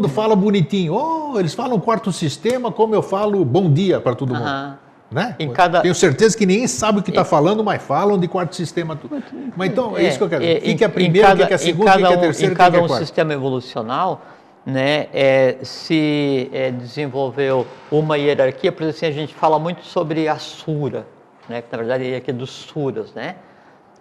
fala bonitinho. Oh, eles falam quarto sistema, como eu falo bom dia para todo mundo. Né? Tenho certeza que ninguém sabe o que está falando, mas falam de quarto sistema. Mas então, é isso que eu quero dizer. O que é primeiro, o que é segundo, o que é terceiro, o que é quarto?
Em cada sistema evolucional, né, se desenvolveu uma hierarquia. Por exemplo, assim, a gente fala muito sobre a Sura, né, que na verdade é a hierarquia dos Suras. Né?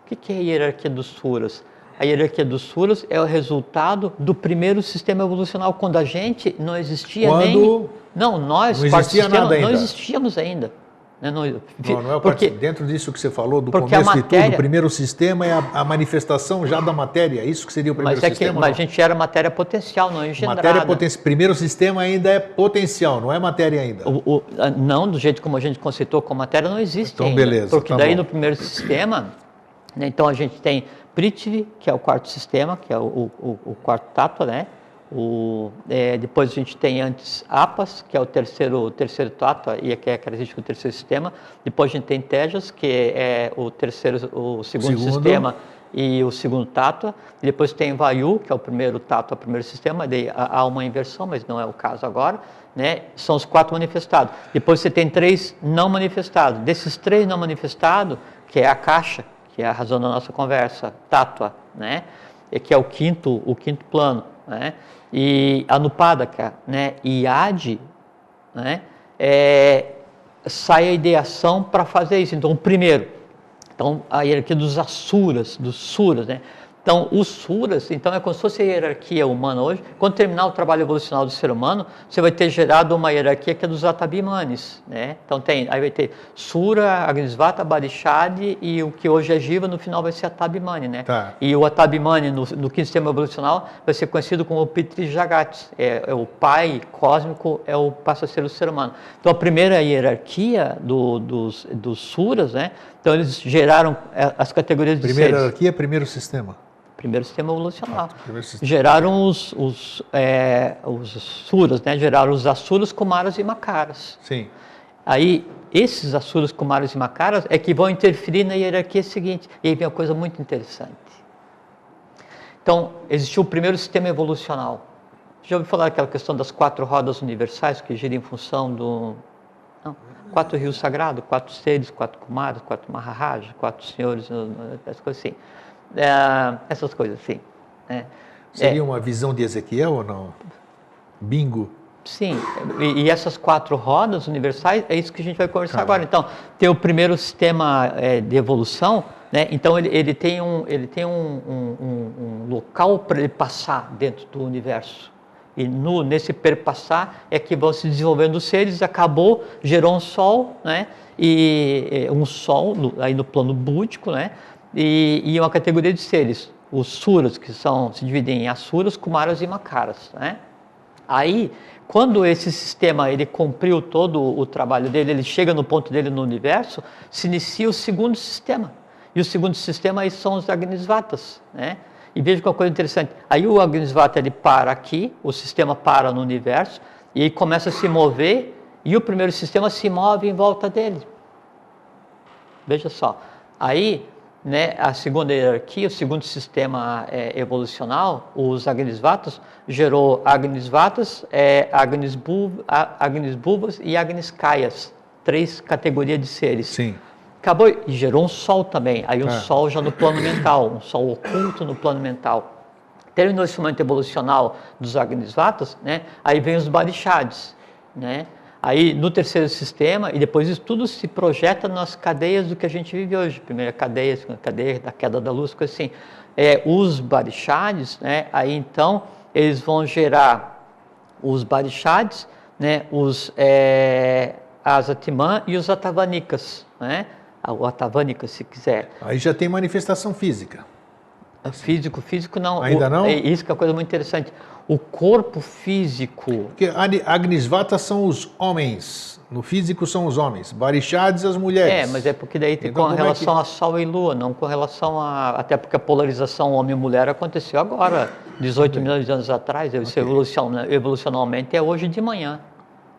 O que é a hierarquia dos Suras? A hierarquia dos Suras é o resultado do primeiro sistema evolucional, quando a gente não existia nem... Não, nós,
não existia nada ainda.
Não existíamos ainda.
Não é porque, dentro disso que você falou, do começo de tudo, o primeiro sistema é a manifestação já da matéria, isso que seria o primeiro sistema?
Mas a gente era matéria potencial, não engendrada.
Primeiro sistema ainda é potencial, não é matéria ainda.
Não, do jeito como a gente conceitou com matéria, não existe
então,
ainda.
Beleza,
porque daí no primeiro sistema, né, então a gente tem Prithvi, que é o quarto sistema, que é o quarto tátua, né? Depois a gente tem antes Apas, que é o terceiro tátua e que é característico do terceiro sistema. Depois a gente tem Tejas, que é o segundo sistema e o segundo tátua. Depois tem Vayu, que é o primeiro tátua, o primeiro sistema. Daí há uma inversão, mas não é o caso agora. Né? São os 4 manifestados. Depois você tem 3 não manifestados. Desses 3 não manifestados, que é a caixa, que é a razão da nossa conversa, tátua, né? Que é o quinto plano, né? E Anupadaka, né? E Adi, né? Sai a ideação para fazer isso. Então, primeiro, a hierarquia dos Asuras, dos Suras, né? Então, os Suras, então é como se fosse a hierarquia humana hoje. Quando terminar o trabalho evolucional do ser humano, você vai ter gerado uma hierarquia que é dos Atabhimanis, né? Então, aí vai ter Sura, Agnisvata, Barishadi e o que hoje é Jiva, no final vai ser Atabhimani, né?
Tá.
E o Atabhimani, no quinto sistema evolucional, vai ser conhecido como o Pitri Jagat, é o pai cósmico, passa a ser o ser humano. Então, a primeira hierarquia dos Suras, né? Então, eles geraram as categorias de
primeira
seres.
Hierarquia, primeiro sistema.
Primeiro sistema evolucional.
Primeiro sistema.
Geraram os Suras, né? Geraram os Asuras, Kumaras e Makaras.
Sim.
Aí, esses Asuras, Kumaras e Makaras é que vão interferir na hierarquia seguinte. E aí vem uma coisa muito interessante. Então, existiu o primeiro sistema evolucional. Já ouviu falar daquela questão das 4 rodas universais que giram em função do... Não, 4 rios sagrados, 4 seres, 4 Kumaras, 4 Maharajas, 4 senhores, essas coisas assim. Essas coisas assim. Né?
Seria uma visão de Ezequiel ou não? Bingo.
Sim, e essas 4 rodas universais, é isso que a gente vai conversar agora. Então, tem o primeiro sistema de evolução, né? Então ele tem um local para ele passar dentro do universo. E nesse perpassar é que vão se desenvolvendo os seres, acabou, gerou um sol, né? E um sol aí no plano búdico, né? E uma categoria de seres, os Suras, que se dividem em Asuras, Kumaras e Makaras, né? Aí, quando esse sistema ele cumpriu todo o trabalho dele, ele chega no ponto dele no universo, se inicia o segundo sistema. E o segundo sistema aí são os Agnisvatas, né? E veja que uma coisa interessante. Aí o Agnisvata ele para aqui, o sistema para no universo, e aí começa a se mover, e o primeiro sistema se move em volta dele. Veja só. Aí, né, a segunda hierarquia, o segundo sistema evolucional, os Agnisvatas, gerou Agnisvatas, Agnisbhuvas e Agniskayas, 3 categorias de seres.
Sim.
Acabou e gerou um sol também, aí um sol já no plano mental, um sol oculto no plano mental. Terminou esse momento evolucional dos Agnisvatas, né, aí vem os Barishades, né? Aí, no terceiro sistema, e depois isso tudo se projeta nas cadeias do que a gente vive hoje. Primeira cadeia, segunda cadeia, da queda da luz, coisa assim. Os Barishades, né, aí então, eles vão gerar os Barishades, né, as Atimã e os Atavanikas, né? O Atavanika, se quiser.
Aí já tem manifestação física.
Físico não.
Ainda não?
Isso que é uma coisa muito interessante. O corpo físico...
Porque Agnisvatas são os homens, no físico são os homens, Barishades as mulheres.
Mas é porque daí tem
Então,
com relação a Sol e Lua, não com relação a... Até porque a polarização homem e mulher aconteceu agora, 18 milhões de anos atrás, isso evolucionalmente é hoje de manhã.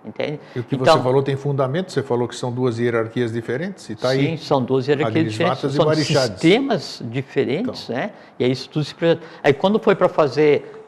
Entende?
E o que
então,
você falou tem fundamento? Você falou que são 2 hierarquias diferentes? E tá
sim,
aí,
são 2 hierarquias diferentes, são sistemas diferentes, então, né? E aí isso tudo se... Aí quando foi para fazer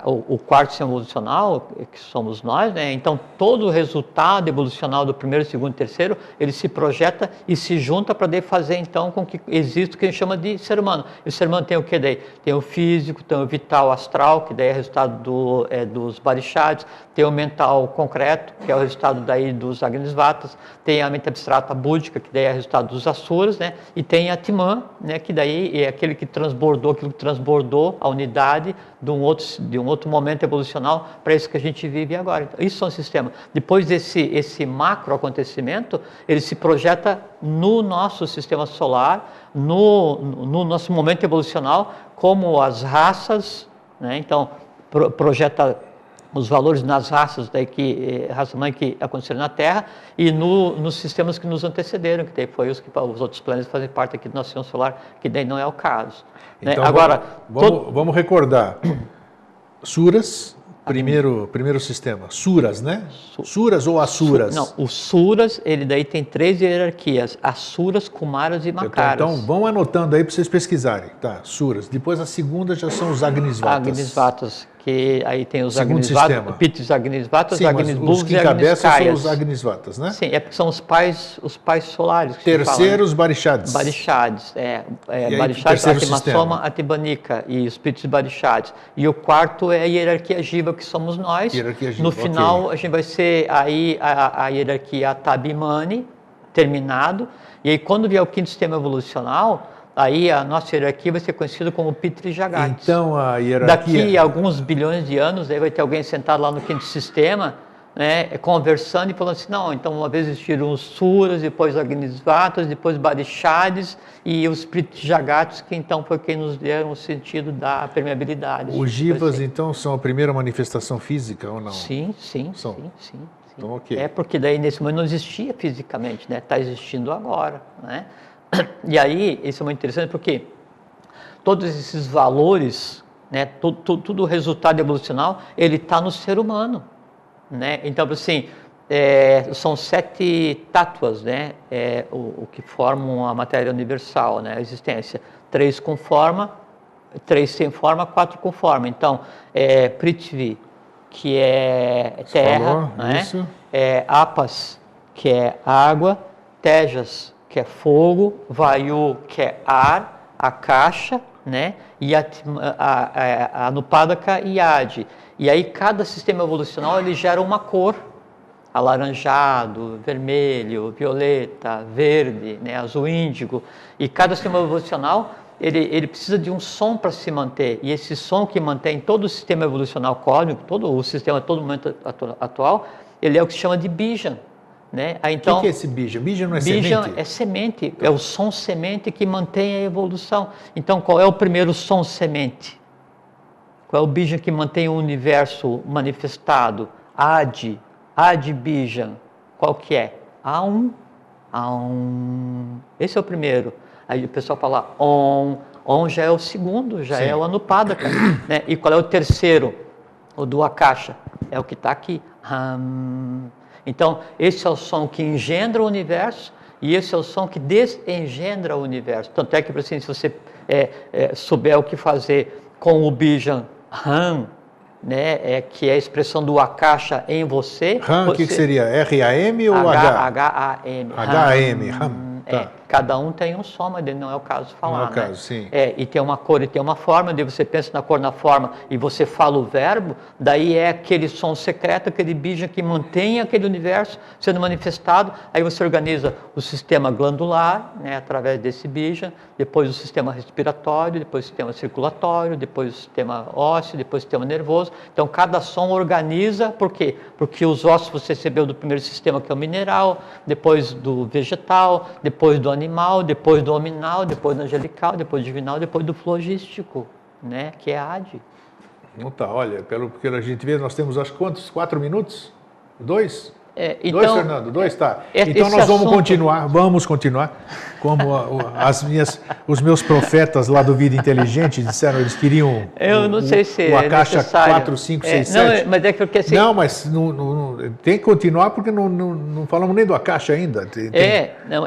o quarto sistema evolucional, que somos nós, né? Então todo o resultado evolucional do primeiro, segundo e terceiro, ele se projeta e se junta para daí fazer então com que exista o que a gente chama de ser humano. E o ser humano tem o que daí? Tem o físico, tem o vital astral, que daí é resultado dos Barishades, tem o mental concreto, que é o resultado daí dos Agnisvatas, tem a mente abstrata búdica, que daí é o resultado dos Asuras, né? E tem a Atman, né? Que daí é aquilo que transbordou a unidade de um outro momento evolucional para isso que a gente vive agora. Então, isso são sistemas. Depois esse macro acontecimento, ele se projeta no nosso sistema solar, no nosso momento evolucional, como as raças, né? Então, projeta os valores nas raças, raça-mãe que aconteceram na Terra, e nos sistemas que nos antecederam, que daí foi os outros planetas fazem parte aqui do nosso sistema solar, que daí não é o caso.
Então,
né? Agora,
vamos recordar. Suras, primeiro sistema. Suras, né? Suras ou Asuras?
Não, os Suras, ele daí tem 3 hierarquias. Asuras, Kumaras e Makaras.
Então, vão anotando aí para vocês pesquisarem. Tá, Suras. Depois a segunda já são os Agnisvatas.
Agnisvatas, que aí tem os
Agnisvatas,
Pitis Agnisvatas,
Agnisbhuvas e Agniskayas. São os Agnisvatas, né?
Sim, é porque são os pais solares.
Terceiros Barishades.
Barishades, Barishades, Atimassoma, Atibanika e os Pitis Barishades. E o quarto é a hierarquia Jiva, que somos nós.
Hierarquia Jiva,
no final, a gente vai ser aí a hierarquia Tabimani, terminado. E aí, quando vier o quinto sistema evolucional, aí a nossa hierarquia vai ser conhecida como Pitri Jagatis.
Então a hierarquia...
Daqui a alguns bilhões de anos, aí vai ter alguém sentado lá no quinto sistema, né, conversando e falando assim, não, então uma vez existiram os Suras, depois Agnisvatas, depois Barishades e os Pitri Jagatis, que então foi quem nos deram o sentido da permeabilidade.
Os Jivas, então, são a primeira manifestação física ou não?
Sim.
Então, ok.
É porque daí nesse momento não existia fisicamente, né? Está existindo agora, né? E aí, isso é muito interessante porque todos esses valores, né, tudo o resultado evolucional, ele está no ser humano, né? Então, assim, são 7 tattvas, né, o que formam a matéria universal, né, a existência. 3 com forma, 3 sem forma, 4 com forma. Então, Prithvi, que é terra, né? Apas, que é água, Tejas, que é fogo, Vayu, que é ar, Akasha, né? E a Anupadaka e Adi. E aí cada sistema evolucional ele gera uma cor, alaranjado, vermelho, violeta, verde, né? Azul índigo. E cada sistema evolucional ele precisa de um som para se manter. E esse som que mantém todo o sistema evolucional cósmico, todo o sistema, todo momento atual, ele é o que se chama de Bijan. Né?
Então, o que é esse Bijan? Bijan não é semente?
Bijan é semente, é o som semente que mantém a evolução. Então, qual é o primeiro som semente? Qual é o Bijan que mantém o universo manifestado? Adi Bijan. Qual que é? Aum. Esse é o primeiro. Aí o pessoal fala Om já é o segundo, já é o Anupadaka. Né? E qual é o terceiro? O do Akasha. É o que está aqui. Então, esse é o som que engendra o universo e esse é o som que desengendra o universo. Tanto é que, assim, se você souber o que fazer com o Bijan Ram, né, que é a expressão do Akasha em você...
Ram, o que seria? R-A-M ou H?
H-A-M.
H-A-M, Ram. Tá.
Cada um tem um som, mas não é o caso de falar.
Não é o caso, sim.
E tem uma cor e tem uma forma, daí você pensa na cor, na forma, e você fala o verbo, daí é aquele som secreto, aquele bija que mantém aquele universo sendo manifestado, aí você organiza o sistema glandular, né, através desse bija, depois o sistema respiratório, depois o sistema circulatório, depois o sistema ósseo, depois o sistema nervoso. Então, cada som organiza, por quê? Porque os ossos você recebeu do primeiro sistema, que é o mineral, depois do vegetal, depois do animal, depois do hominal, depois do angelical, depois do divinal, depois do flogístico, né, que é Adi.
Não tá, olha, pelo que a gente vê, nós temos acho quantos? 4 minutos? 2?
Então,
2, Fernando? 2, tá. Então nós vamos continuar, como os meus profetas lá do Vida Inteligente disseram, eles queriam
eu não sei se
a caixa 4, 5, 6, 7.
Não, mas é porque assim...
Não, mas não, tem que continuar porque não falamos nem do Akasha ainda.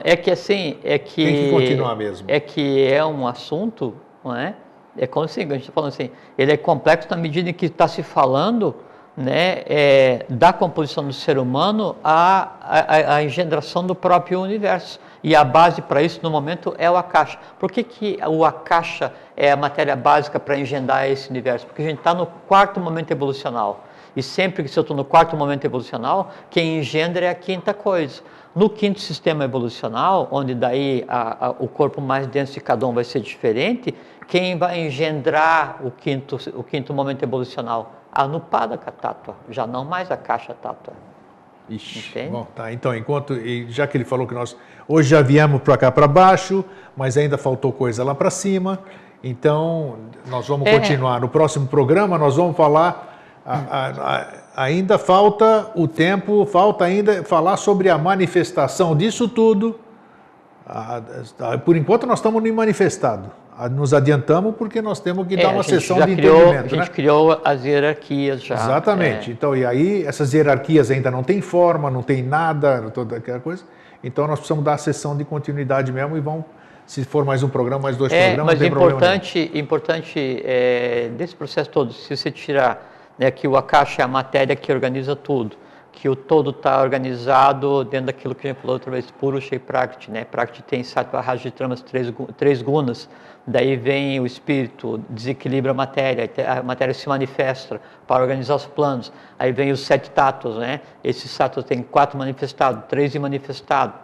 É que assim,
tem que continuar mesmo.
É que é um assunto, não é? É como assim, a gente está falando assim, ele é complexo na medida em que está se falando, né, da composição do ser humano a engendração do próprio universo. E a base para isso, no momento, é o Akasha. Por que o Akasha é a matéria básica para engendrar esse universo? Porque a gente está no 4º momento evolucional. E sempre que eu estou no 4º momento evolucional, quem engendra é a 5ª coisa. No 5º sistema evolucional, onde daí o corpo mais denso de cada um vai ser diferente, quem vai engendrar o 5º momento evolucional? A Anupadaka Tattva, já não mais a Akasha Tattva.
Ixi, bom, tá. Então, já que ele falou que nós hoje já viemos para cá para baixo, mas ainda faltou coisa lá para cima, então nós vamos continuar. No próximo programa nós vamos falar, ainda falta o tempo, falta ainda falar sobre a manifestação disso tudo. Por enquanto nós estamos no manifestado. Nos adiantamos porque nós temos que dar uma sessão de entendimento.
A gente criou as hierarquias já.
Exatamente. Então, e aí essas hierarquias ainda não têm forma, não tem nada, toda aquela coisa. Então nós precisamos dar a sessão de continuidade mesmo e vão, se for mais um programa, mais 2 programas,
mas
não tem problema nenhum.
Importante desse processo todo, se você tirar, né, que o Akasha é a matéria que organiza tudo, que o todo está organizado dentro daquilo que a gente falou outra vez, Purusha e Prakriti, né? Prakriti tem Sattva, Rajas e Tamas, 3 gunas, daí vem o espírito, desequilibra a matéria se manifesta para organizar os planos, aí vem os 7 tattwas, né? Esses tattwas têm 4 manifestados, 3 imanifestados,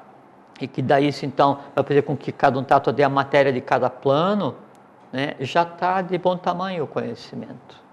e que daí isso então vai fazer com que cada um tattva dê a matéria de cada plano, né? Já está de bom tamanho o conhecimento.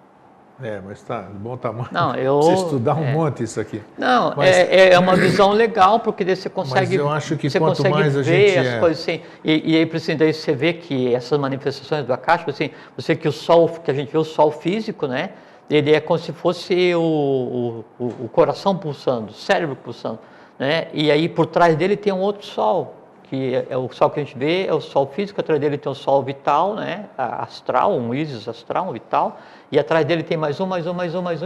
Mas está de bom tamanho.
Não,
você estudar um monte isso aqui.
Não, mas, é uma visão legal, porque daí você consegue.
Mas eu acho que
você
quanto
consegue
mais a
ver
gente
as coisas assim. E aí, assim, daí você vê que essas manifestações do Akasha, assim, você que o sol, que a gente vê o sol físico, né? Ele é como se fosse o coração pulsando, o cérebro pulsando, né? E aí por trás dele tem um outro sol, que é o Sol que a gente vê, é o Sol físico, atrás dele tem o Sol vital, né? Astral, um Isis astral, um vital, e atrás dele tem mais um,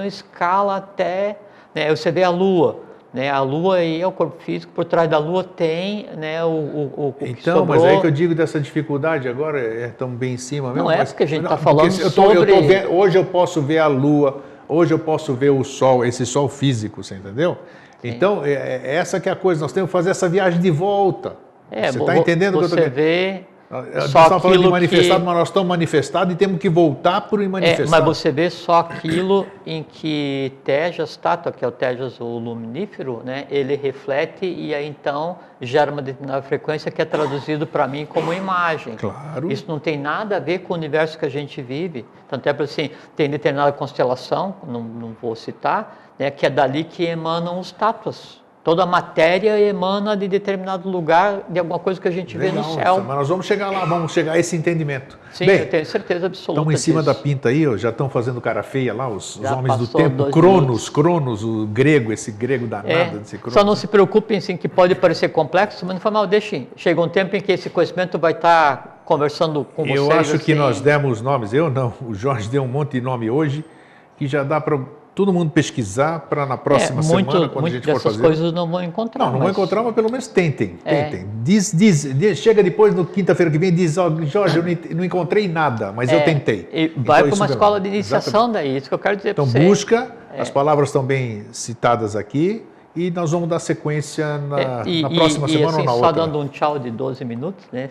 escala até, né? Você vê a Lua, né? A Lua aí é o corpo físico, por trás da Lua tem, né, o que
Então,
sobrou.
mas aí que eu digo dessa dificuldade agora, é tão bem em cima mesmo.
Não é
mas,
porque a gente está
porque
falando sobre...
hoje eu posso ver a Lua, hoje eu posso ver o Sol, esse Sol físico, você entendeu?
Sim.
Então, essa que é a coisa, nós temos que fazer essa viagem de volta. Você está entendendo o que eu estou
querendo? Você vê...
Nós estamos falando de manifestado, mas nós estamos manifestados e temos que voltar para o manifestado.
Mas você vê só aquilo em que Tejas, Tattva, que é o Tejas, o luminífero, né, ele reflete e aí então gera uma determinada frequência que é traduzido para mim como imagem.
Claro.
Isso não tem nada a ver com o universo que a gente vive. Tanto é para assim, tem determinada constelação, não vou citar, né, que é dali que emanam os Tattvas. Toda a matéria emana de determinado lugar, de alguma coisa que a gente vê no céu.
Mas nós vamos chegar lá, vamos chegar a esse entendimento.
Sim,
bem,
eu tenho certeza absoluta
estamos em cima
disso.
da pinta aí, já estão fazendo cara feia lá, os homens do
passou
tempo, Cronos, o grego, esse grego danado desse Cronos.
Só não se preocupem, sim, que pode parecer complexo, mas não foi mal, deixem. Chega um tempo em que esse conhecimento vai estar conversando com vocês.
Eu acho que
assim...
nós demos nomes, eu não, o Jorge deu um monte de nome hoje, que já dá para todo mundo pesquisar para na próxima semana, quando a gente for fazer.
Essas coisas não vão encontrar.
Não vão encontrar, mas pelo menos tentem. Chega depois, no quinta-feira que vem, diz, Jorge, eu não encontrei nada, mas eu tentei.
E vai para uma escola de iniciação daí, isso que eu quero dizer para você.
Então busca, as palavras estão bem citadas aqui, e nós vamos dar sequência na próxima semana
assim,
ou na
só
outra.
dando um tchau de 12 minutos, né?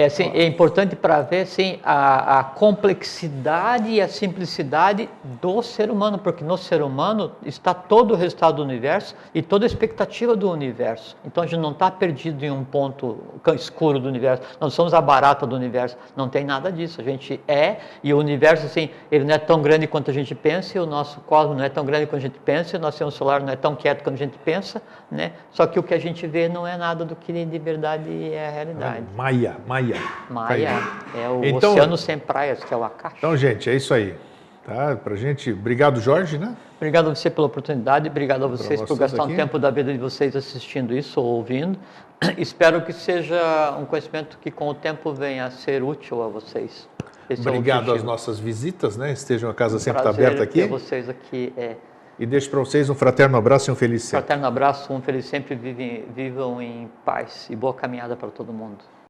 Assim, é importante para ver assim, a complexidade e a simplicidade do ser humano, porque no ser humano está todo o resultado do universo e toda a expectativa do universo. Então a gente não está perdido em um ponto escuro do universo, não somos a barata do universo, não tem nada disso. A gente e o universo, assim, ele não é tão grande quanto a gente pensa, e o nosso cosmos não é tão grande quanto a gente pensa, e o nosso sistema solar não é tão quieto quanto a gente pensa, né? Só que o que a gente vê não é nada do que de verdade é a realidade.
Maia.
É o
então,
oceano sem praias, que é o Akash.
Então, gente, é isso aí. Tá? Pra gente, obrigado, Jorge, né?
Obrigado a você pela oportunidade, obrigado a vocês por gastar
aqui.
um tempo da vida de vocês assistindo isso ou ouvindo. Espero que seja um conhecimento que com o tempo venha a ser útil a vocês.
Obrigado às nossas visitas, né? Estejam a casa sempre
prazer
aberta aqui.
Ter vocês aqui
E deixo para vocês um fraterno abraço e um feliz sempre.
Fraterno abraço, um feliz sempre, vivam em paz e boa caminhada para todo mundo.